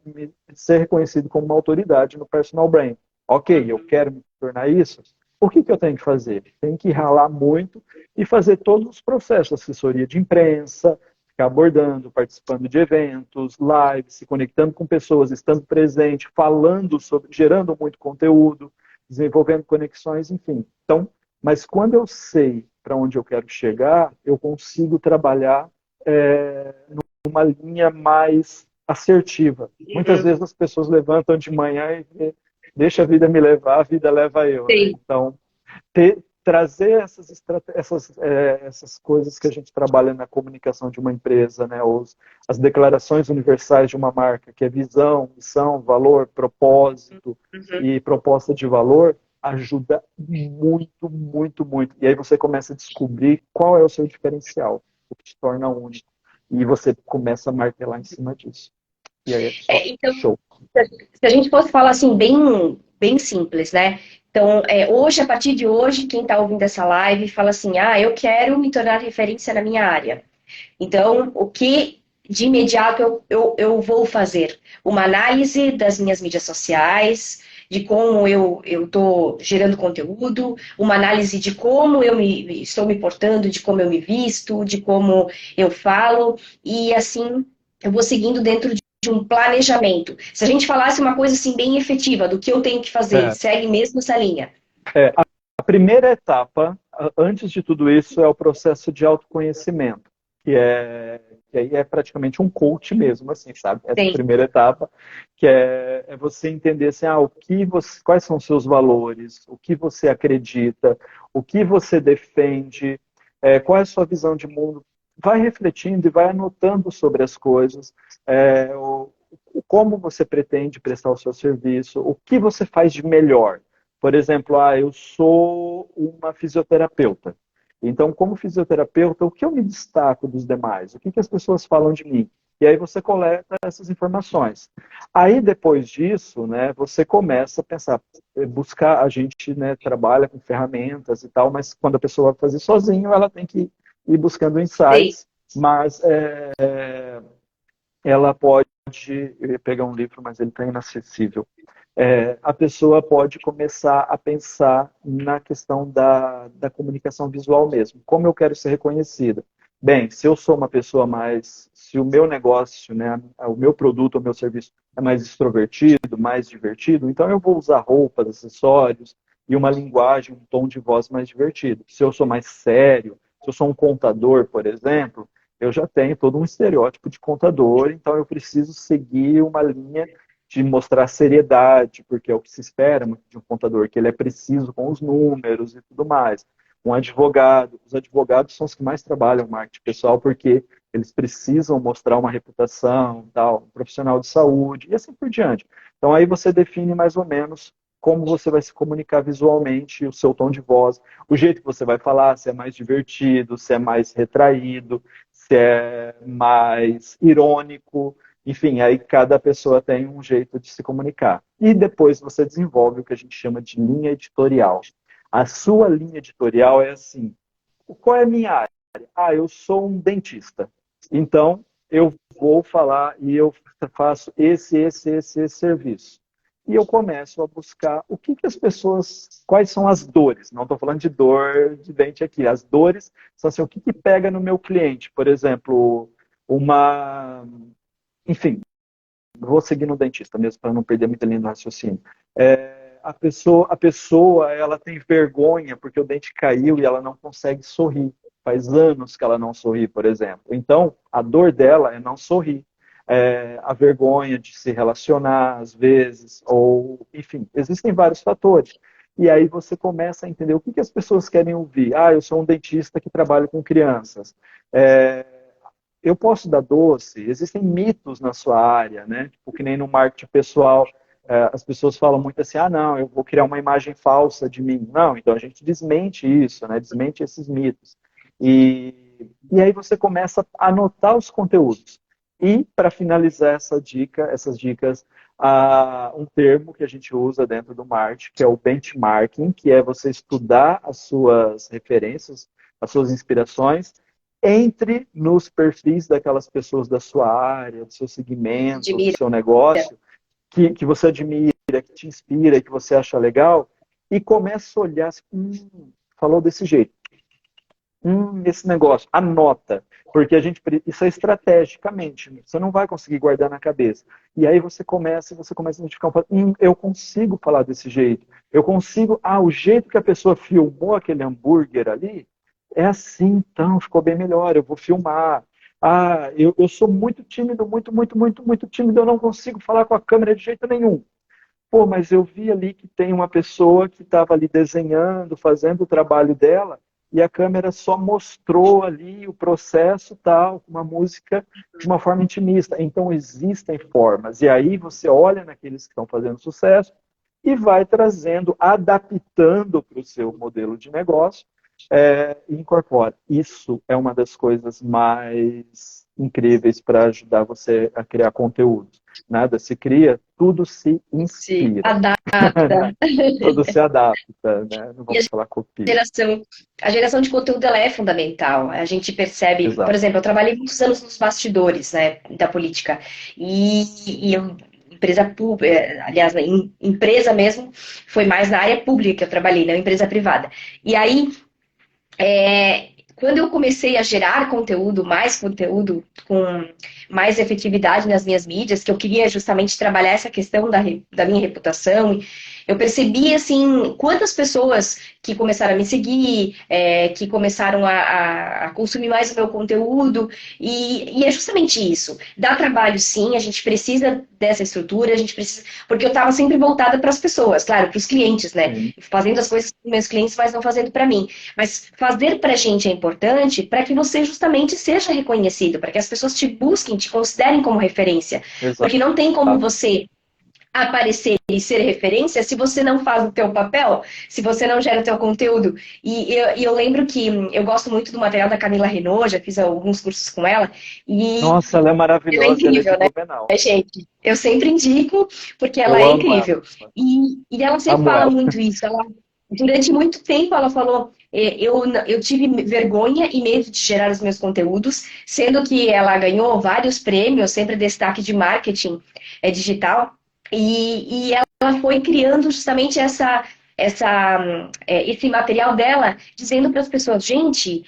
ser reconhecido como uma autoridade no personal brand. Ok, eu quero me tornar isso. O que eu tenho que fazer? Tenho que ralar muito e fazer todos os processos, assessoria de imprensa, ficar abordando, participando de eventos, lives, se conectando com pessoas, estando presente, falando sobre, gerando muito conteúdo, desenvolvendo conexões, enfim. Então, mas quando eu sei para onde eu quero chegar, eu consigo trabalhar numa linha mais assertiva. Muitas vezes as pessoas levantam de manhã e deixa a vida me levar, a vida leva eu. Né? Então, trazer essas coisas que a gente trabalha na comunicação de uma empresa, né? As declarações universais de uma marca, que é visão, missão, valor, propósito e proposta de valor, ajuda muito, muito, muito. E aí você começa a descobrir qual é o seu diferencial, o que te torna único. E você começa a martelar em cima disso. E aí é só Então, show. se a gente fosse falar assim, bem simples, né? Então, hoje, a partir de hoje, quem está ouvindo essa live fala assim, eu quero me tornar referência na minha área. Então, o que de imediato eu vou fazer? Uma análise das minhas mídias sociais, de como eu estou gerando conteúdo, uma análise de como estou me portando, de como eu me visto, de como eu falo, e assim eu vou seguindo dentro de um planejamento. Se a gente falasse uma coisa assim bem efetiva do que eu tenho que fazer, segue mesmo essa linha. A primeira etapa, antes de tudo isso, é o processo de autoconhecimento, que aí é praticamente um coach mesmo, assim, sabe? Essa Sim. primeira etapa, que é você entender assim, quais são os seus valores, o que você acredita, o que você defende, qual é a sua visão de mundo. Vai refletindo e vai anotando sobre as coisas, como você pretende prestar o seu serviço, o que você faz de melhor. Por exemplo, eu sou uma fisioterapeuta. Então, como fisioterapeuta, o que eu me destaco dos demais? O que as pessoas falam de mim? E aí você coleta essas informações. Aí, depois disso, né, você começa a pensar, buscar, a gente, né, trabalha com ferramentas e tal, mas quando a pessoa vai fazer sozinho, ela tem que ir buscando insights, mas ela pode, eu ia pegar um livro, mas ele está inacessível. A pessoa pode começar a pensar na questão da comunicação visual mesmo. Como eu quero ser reconhecida? Bem, se eu sou uma pessoa se o meu negócio, né, o meu produto, o meu serviço é mais extrovertido, mais divertido, então eu vou usar roupas, acessórios e uma linguagem, um tom de voz mais divertido. Se eu sou mais sério, se eu sou um contador, por exemplo, eu já tenho todo um estereótipo de contador, então eu preciso seguir uma linha de mostrar seriedade, porque é o que se espera de um contador, que ele é preciso com os números e tudo mais. Um advogado, os advogados são os que mais trabalham marketing pessoal, porque eles precisam mostrar uma reputação, tal, um profissional de saúde, e assim por diante. Então aí você define mais ou menos como você vai se comunicar visualmente, o seu tom de voz, o jeito que você vai falar, se é mais divertido, se é mais retraído, se é mais irônico, enfim, aí cada pessoa tem um jeito de se comunicar. E depois você desenvolve o que a gente chama de linha editorial. A sua linha editorial é assim: qual é a minha área? Eu sou um dentista. Então, eu vou falar e eu faço esse serviço. E eu começo a buscar o que as pessoas, quais são as dores. Não estou falando de dor de dente aqui. As dores são assim, o que pega no meu cliente. Por exemplo, enfim, vou seguir no dentista mesmo para não perder muita linha do raciocínio. A pessoa, ela tem vergonha porque o dente caiu e ela não consegue sorrir. Faz anos que ela não sorri, por exemplo. Então, a dor dela é não sorrir. A vergonha de se relacionar, às vezes, ou, enfim, existem vários fatores. E aí você começa a entender o que as pessoas querem ouvir. Eu sou um dentista que trabalha com crianças. Eu posso dar doce? Existem mitos na sua área, né? Tipo, que nem no marketing pessoal, as pessoas falam muito assim, não, eu vou criar uma imagem falsa de mim. Não, então a gente desmente isso, né? Desmente esses mitos. E aí você começa a anotar os conteúdos. E, para finalizar essas dicas, um termo que a gente usa dentro do marketing, que é o benchmarking, que é você estudar as suas referências, as suas inspirações, entre nos perfis daquelas pessoas da sua área, do seu segmento, do Admira. seu negócio, que você admira, que te inspira, que você acha legal, e começa a olhar assim, falou desse jeito. Esse negócio, anota, porque isso é estrategicamente, você não vai conseguir guardar na cabeça. E aí você começa a identificar, eu consigo falar desse jeito, eu consigo, o jeito que a pessoa filmou aquele hambúrguer ali, é assim, então, ficou bem melhor, eu vou filmar. Eu sou muito tímido, muito tímido, eu não consigo falar com a câmera de jeito nenhum. Pô, mas eu vi ali que tem uma pessoa que estava ali desenhando, fazendo o trabalho dela, e a câmera só mostrou ali o processo tal, com uma música de uma forma intimista. Então existem formas. E aí você olha naqueles que estão fazendo sucesso e vai trazendo, adaptando para o seu modelo de negócio, e incorpora. Isso é uma das coisas mais incríveis para ajudar você a criar conteúdo. Nada se cria, tudo se Se inspira. adapta. Tudo se adapta, né? Não E vamos falar copia. geração, a geração de conteúdo ela é fundamental. A gente percebe, por Exato. exemplo, eu trabalhei muitos anos nos bastidores, né, da política. E eu, empresa pública, aliás, empresa mesmo, foi mais na área pública que eu trabalhei, não empresa privada. E aí, quando eu comecei a gerar conteúdo com mais efetividade nas minhas mídias, que eu queria justamente trabalhar essa questão da minha reputação, eu percebi, assim, quantas pessoas que começaram a me seguir, que começaram a consumir mais o meu conteúdo, e é justamente isso. Dá trabalho, sim, a gente precisa dessa estrutura, a gente precisa, porque eu estava sempre voltada para as pessoas, claro, para os clientes, né? Sim, Fazendo as coisas para meus clientes, mas não fazendo para mim. Mas fazer para a gente é importante para que você justamente seja reconhecido, para que as pessoas te busquem, te considerem como referência. exato. Porque não tem como você aparecer e ser referência se você não faz o teu papel, se você não gera o teu conteúdo. E eu lembro que eu gosto muito do material da Camila Renault, já fiz alguns cursos com ela, e Nossa, ela é ela é maravilhosa, ela é de incrível, né, Blumenau. gente? Eu sempre indico, porque ela Eu é amo ela. incrível. E ela sempre Amo fala ela. muito isso. Durante muito tempo, ela falou: eu tive vergonha e medo de gerar os meus conteúdos, sendo que ela ganhou vários prêmios, sempre destaque de marketing digital, e ela foi criando justamente esse material dela, dizendo para as pessoas: gente,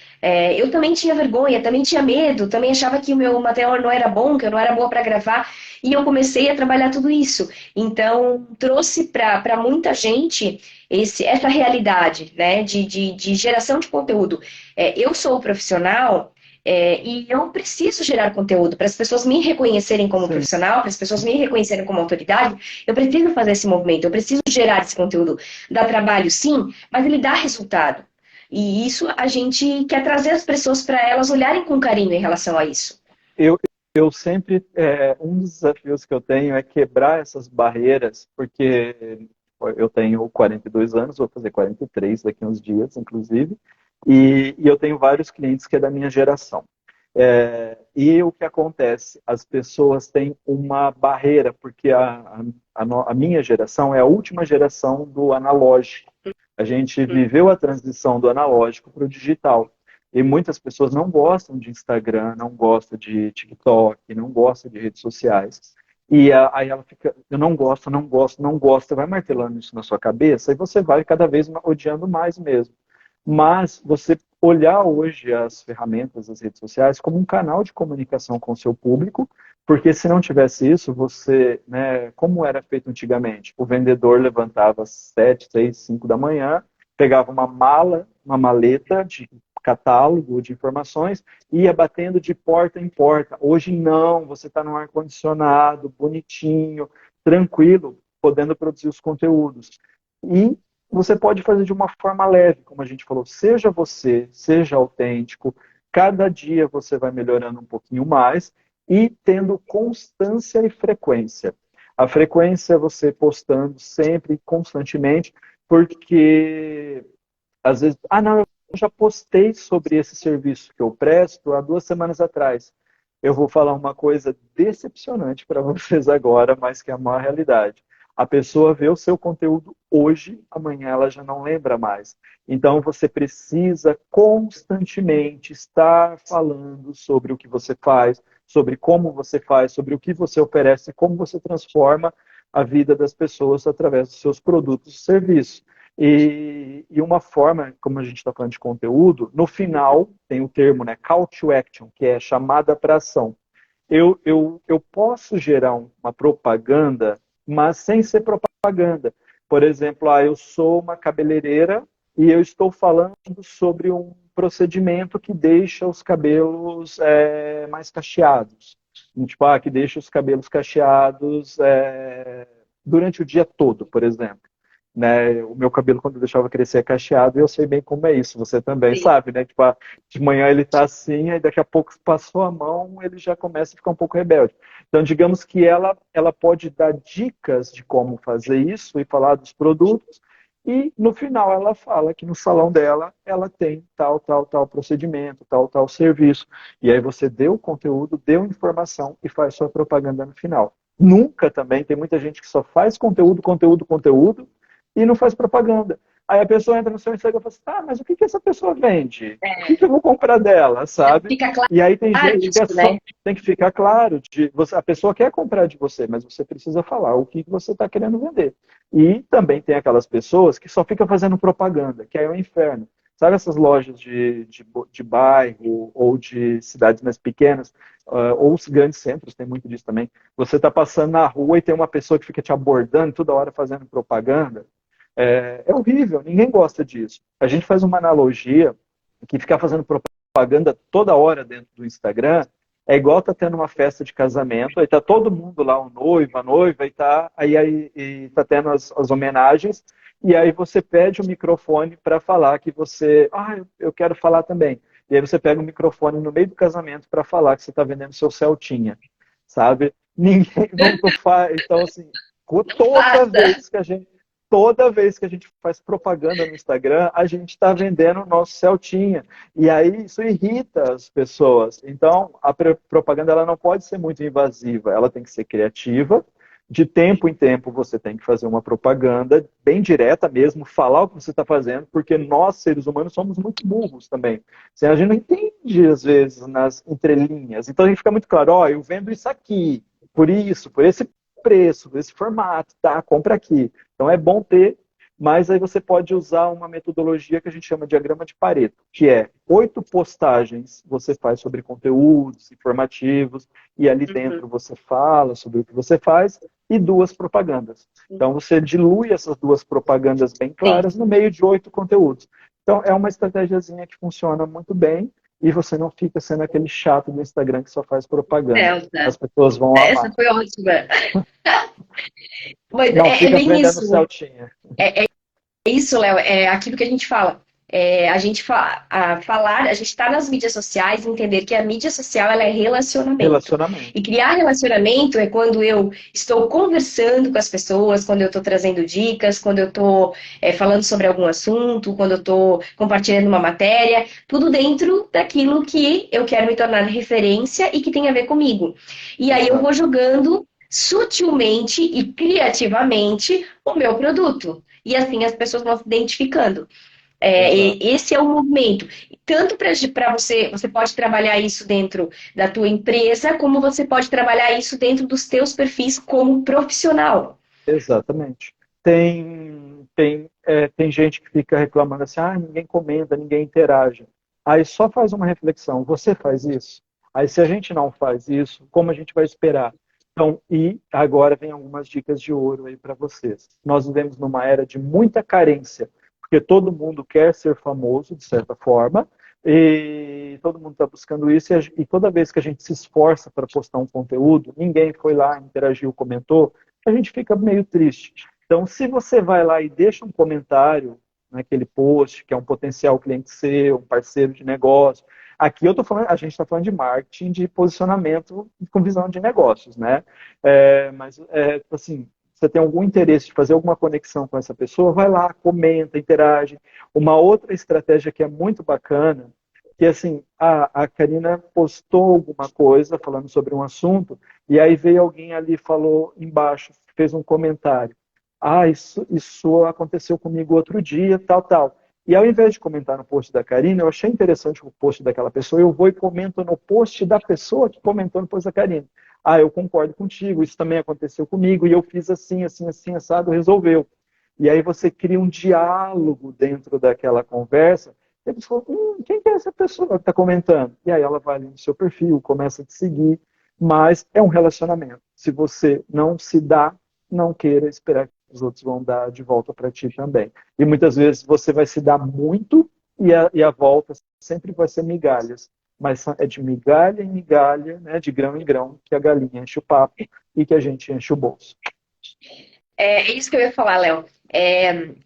eu também tinha vergonha, também tinha medo, também achava que o meu material não era bom, que eu não era boa para gravar, e eu comecei a trabalhar tudo isso. Então, trouxe para muita gente essa realidade, né, de geração de conteúdo. Eu sou profissional, e eu preciso gerar conteúdo para as pessoas me reconhecerem como Sim. profissional, para as pessoas me reconhecerem como autoridade. Eu preciso fazer esse movimento, eu preciso gerar esse conteúdo. Dá trabalho, sim, mas ele dá resultado. E isso a gente quer trazer as pessoas para elas olharem com carinho em relação a isso. Eu, eu sempre, um dos desafios que eu tenho é quebrar essas barreiras, porque eu tenho 42 anos, vou fazer 43 daqui a uns dias, inclusive, e eu tenho vários clientes que é da minha geração. E o que acontece? As pessoas têm uma barreira, porque a minha geração é a última geração do analógico. A gente viveu a transição do analógico para o digital. E muitas pessoas não gostam de Instagram, não gostam de TikTok, não gostam de redes sociais. E aí ela fica, eu não gosto, não gosto, não gosto. Você vai martelando isso na sua cabeça e você vai cada vez odiando mais mesmo. Mas você olhar hoje as ferramentas, as redes sociais, como um canal de comunicação com o seu público, porque se não tivesse isso, você, né, como era feito antigamente? O vendedor levantava às 7, 6, 5 da manhã, pegava uma mala, uma maleta de catálogo de informações e ia batendo de porta em porta. Hoje não, você está no ar-condicionado, bonitinho, tranquilo, podendo produzir os conteúdos. E você pode fazer de uma forma leve, como a gente falou, seja você, seja autêntico, cada dia você vai melhorando um pouquinho mais e tendo constância e frequência. A frequência é você postando sempre, constantemente, porque às vezes, não, eu já postei sobre esse serviço que eu presto há 2 semanas atrás. Eu vou falar uma coisa decepcionante para vocês agora, mas que é a maior realidade. A pessoa vê o seu conteúdo hoje, amanhã ela já não lembra mais. Então você precisa constantemente estar falando sobre o que você faz, sobre como você faz, sobre o que você oferece, como você transforma a vida das pessoas através dos seus produtos e serviços. E uma forma, como a gente está falando de conteúdo, no final tem o termo, né, call to action, que é chamada para ação. Eu posso gerar uma propaganda, mas sem ser propaganda. Por exemplo, eu sou uma cabeleireira e eu estou falando sobre um procedimento que deixa os cabelos mais cacheados. Tipo, que deixa os cabelos cacheados durante o dia todo, por exemplo. Né? O meu cabelo, quando eu deixava crescer, é cacheado, e eu sei bem como é isso. Você também Sim. sabe, né? Tipo, de manhã ele tá assim, aí daqui a pouco passou a mão, ele já começa a ficar um pouco rebelde. Então, digamos que ela pode dar dicas de como fazer isso e falar dos produtos, e no final ela fala que no salão dela ela tem tal, tal, tal procedimento, tal, tal serviço. E aí você deu o conteúdo, deu informação e faz sua propaganda no final. Nunca também, tem muita gente que só faz conteúdo, conteúdo, conteúdo, e não faz propaganda. Aí a pessoa entra no seu Instagram e fala assim, mas o que essa pessoa vende? O que É, eu vou comprar dela, sabe? fica E aí tem claro gente que isso, né? tem que ficar claro, a pessoa quer comprar de você, mas você precisa falar o que você está querendo vender. E também tem aquelas pessoas que só ficam fazendo propaganda, que aí é o inferno. Sabe essas lojas de bairro ou de cidades mais pequenas, ou os grandes centros, tem muito disso também. Você está passando na rua e tem uma pessoa que fica te abordando toda hora fazendo propaganda. É horrível, ninguém gosta disso. A gente faz uma analogia que ficar fazendo propaganda toda hora dentro do Instagram é igual tá tendo uma festa de casamento, aí tá todo mundo lá, o noivo, a noiva, e tá tendo as homenagens, e aí você pede o microfone para falar que você, eu quero falar também. E aí você pega o microfone no meio do casamento para falar que você está vendendo seu Celtinha, sabe? Ninguém não faz, então assim, Não toda faça. vez que a gente toda vez que a gente faz propaganda no Instagram, a gente está vendendo o nosso Celtinha. E aí isso irrita as pessoas. Então, a propaganda ela não pode ser muito invasiva, ela tem que ser criativa. De tempo em tempo você tem que fazer uma propaganda bem direta mesmo, falar o que você está fazendo, porque nós, seres humanos, somos muito burros também. Assim, a gente não entende, às vezes, nas entrelinhas. Então a gente fica muito claro, eu vendo isso aqui, por esse preço, por esse formato, tá? Compra aqui. Então é bom ter, mas aí você pode usar uma metodologia que a gente chama de diagrama de Pareto, que é 8 postagens você faz sobre conteúdos informativos, e ali Uhum. dentro você fala sobre o que você faz, e 2 propagandas. Então você dilui essas 2 propagandas bem Sim. claras no meio de 8 conteúdos. Então é uma estratégiazinha que funciona muito bem, e você não fica sendo aquele chato do Instagram que só faz propaganda. Elza, As pessoas vão essa amar. foi ótima. Mas Não é fica bem vendendo isso. Celtinha. É isso, Léo, é aquilo que a gente fala. A gente falar, a gente está nas mídias sociais, entender que a mídia social ela é relacionamento. Relacionamento. E criar relacionamento é quando eu estou conversando com as pessoas, quando eu estou trazendo dicas, quando eu estou falando sobre algum assunto, quando eu estou compartilhando uma matéria, tudo dentro daquilo que eu quero me tornar referência e que tem a ver comigo. E aí eu vou Exato. jogando sutilmente e criativamente o meu produto. E assim as pessoas vão se identificando. Exato. Esse é o movimento. Tanto para você pode trabalhar isso dentro da tua empresa, como você pode trabalhar isso dentro dos teus perfis como profissional. Exatamente. Tem gente que fica reclamando assim, ninguém comenta, ninguém interage. Aí só faz uma reflexão, você faz isso? Aí se a gente não faz isso, como a gente vai esperar? Então, e agora vem algumas dicas de ouro aí para vocês. Nós vivemos numa era de muita carência, porque todo mundo quer ser famoso, de certa forma, e todo mundo está buscando isso, e toda vez que a gente se esforça para postar um conteúdo, ninguém foi lá, interagiu, comentou, a gente fica meio triste. Então, se você vai lá e deixa um comentário naquele post, que é um potencial cliente seu, um parceiro de negócio, aqui eu tô falando, a gente está falando de marketing, de posicionamento com visão de negócios, né? Assim, você tem algum interesse de fazer alguma conexão com essa pessoa, vai lá, comenta, interage. Uma outra estratégia que é muito bacana, que assim, a Karina postou alguma coisa falando sobre um assunto, e aí veio alguém ali e falou embaixo, fez um comentário. Ah, isso aconteceu comigo outro dia, tal, tal. E ao invés de comentar no post da Karina, eu achei interessante o post daquela pessoa, eu vou e comento no post da pessoa que comentou no post da Karina. Ah, eu concordo contigo, isso também aconteceu comigo, e eu fiz assim, assim, assim, assado, resolveu. E aí você cria um diálogo dentro daquela conversa, e a pessoa, quem que é essa pessoa que está comentando? E aí ela vai ali no seu perfil, começa a te seguir, mas é um relacionamento. Se você não se dá, não queira esperar que os outros vão dar de volta para ti também. E muitas vezes você vai se dar muito e a volta sempre vai ser migalhas. Mas é de migalha em migalha, né, de grão em grão, que a galinha enche o papo e que a gente enche o bolso. É isso que eu ia falar, Léo.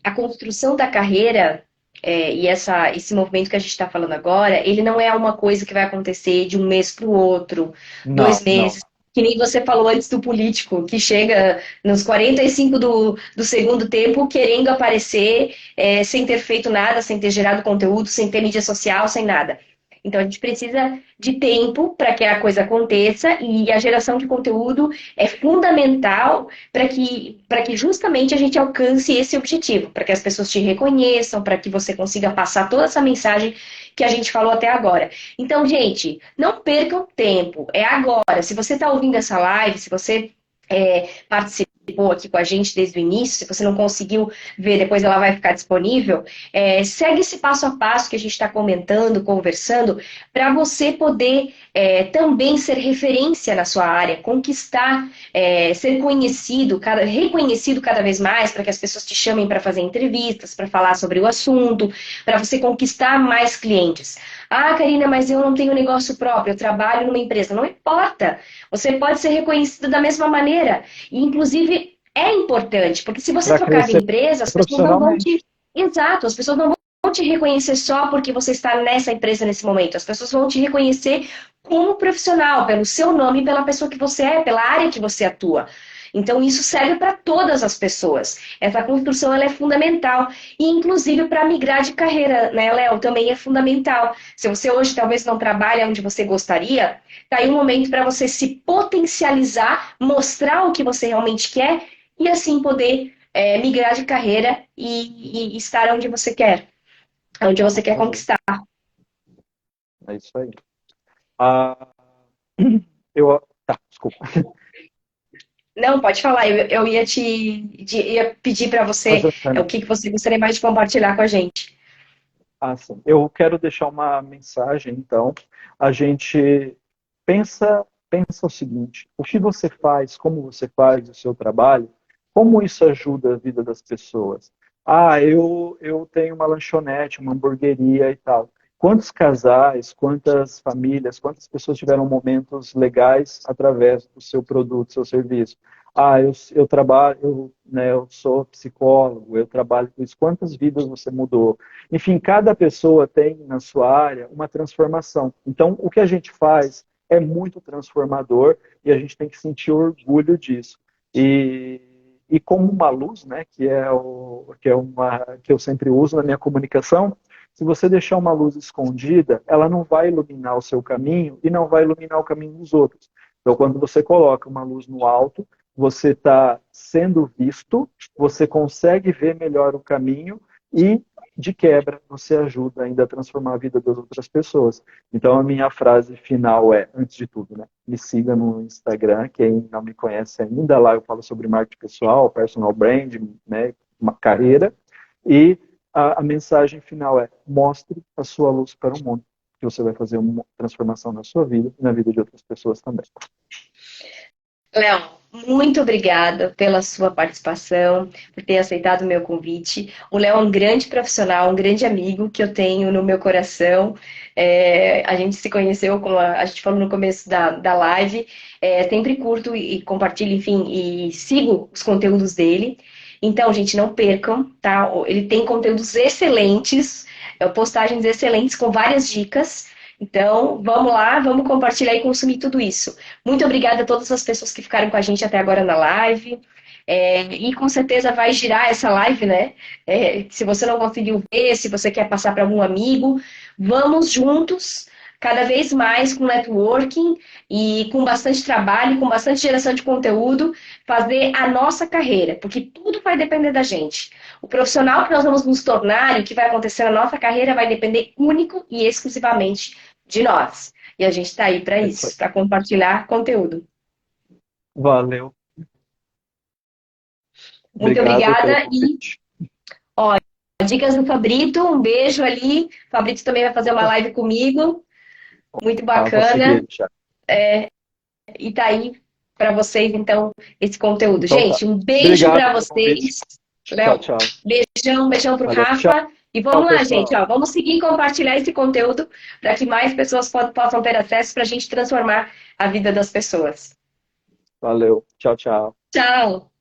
A construção da carreira e esse movimento que a gente está falando agora, ele não é uma coisa que vai acontecer de um mês para o outro, dois Não, não. meses. Que nem você falou antes do político, que chega nos 45 do segundo tempo querendo aparecer sem ter feito nada, sem ter gerado conteúdo, sem ter mídia social, sem nada. Então a gente precisa de tempo para que a coisa aconteça e a geração de conteúdo é fundamental para que justamente a gente alcance esse objetivo, para que as pessoas te reconheçam, para que você consiga passar toda essa mensagem que a gente falou até agora. Então, gente, não percam tempo, é agora. Se você está ouvindo essa live, se você participou aqui com a gente desde o início, se você não conseguiu ver, depois ela vai ficar disponível, segue esse passo a passo que a gente está comentando, conversando, para você poder também ser referência na sua área, conquistar, ser reconhecido cada vez mais, para que as pessoas te chamem para fazer entrevistas, para falar sobre o assunto, para você conquistar mais clientes. Ah, Karina, mas eu não tenho negócio próprio, eu trabalho numa empresa. Não importa. Você pode ser reconhecido da mesma maneira. E, inclusive, é importante, porque se você Para trocar de crescer empresa, as pessoas não vão te. profissionalmente. Exato, as pessoas não vão te reconhecer só porque você está nessa empresa nesse momento. As pessoas vão te reconhecer como profissional, pelo seu nome, pela pessoa que você é, pela área que você atua. Então, isso serve para todas as pessoas. Essa construção ela é fundamental. E, inclusive, para migrar de carreira, né, Léo? Também é fundamental. Se você hoje talvez não trabalha onde você gostaria, tá aí um momento para você se potencializar, mostrar o que você realmente quer e assim poder migrar de carreira e estar onde você quer conquistar. É isso aí. Ah, tá, desculpa. Não, pode falar. Eu ia pedir para você Fazer o que você gostaria mais de compartilhar com a gente. sim. Eu quero deixar uma mensagem, então. A gente pensa o seguinte: o que você faz, como você faz o seu trabalho, como isso ajuda a vida das pessoas? Ah, eu tenho uma lanchonete, uma hamburgueria e tal. Quantos casais, quantas famílias, quantas pessoas tiveram momentos legais através do seu produto, do seu serviço? Ah, eu trabalho, né, eu sou psicólogo, eu trabalho com isso. Quantas vidas você mudou? Enfim, cada pessoa tem na sua área uma transformação. Então, o que a gente faz é muito transformador e a gente tem que sentir orgulho disso. E como uma luz, né, que eu sempre uso na minha comunicação, se você deixar uma luz escondida, ela não vai iluminar o seu caminho e não vai iluminar o caminho dos outros. Então, quando você coloca uma luz no alto, você está sendo visto, você consegue ver melhor o caminho e de quebra, você ajuda ainda a transformar a vida das outras pessoas. Então, a minha frase final é, antes de tudo, né? Me siga no Instagram, quem não me conhece ainda, lá eu falo sobre marketing pessoal, personal branding, né? Uma carreira. E a mensagem final é, mostre a sua luz para o mundo, que você vai fazer uma transformação na sua vida e na vida de outras pessoas também. Léo, muito obrigada pela sua participação, por ter aceitado o meu convite. O Léo é um grande profissional, um grande amigo que eu tenho no meu coração. A gente se conheceu, como a gente falou no começo da live. Sempre curto e compartilho, enfim, e sigo os conteúdos dele. Então, gente, não percam, tá? Ele tem conteúdos excelentes, postagens excelentes com várias dicas. Então, vamos lá, vamos compartilhar e consumir tudo isso. Muito obrigada a todas as pessoas que ficaram com a gente até agora na live. E com certeza vai girar essa live, né? Se você não conseguiu ver, se você quer passar para algum amigo, vamos juntos cada vez mais com networking e com bastante trabalho, com bastante geração de conteúdo, fazer a nossa carreira, porque tudo vai depender da gente. O profissional que nós vamos nos tornar e o que vai acontecer na nossa carreira vai depender único e exclusivamente de nós. E a gente está aí para É isso aí. isso, para compartilhar conteúdo. Valeu. Muito Obrigado pelo obrigada e convite. dicas do Fabrito, um beijo ali. O Fabrito também vai fazer uma live comigo, muito Vou seguir bacana. ele já. E tá aí para vocês, então, esse conteúdo. Então tá. Gente, um beijo Obrigado para pelo convite. vocês. Tchau, Léo, tchau. beijão, beijão pro Valeu. Tchau, Rafa. E vamos lá, gente, pessoal. ó, vamos seguir e compartilhar esse conteúdo para que mais pessoas possam ter acesso para a gente transformar a vida das pessoas. Valeu. Tchau, tchau. Tchau!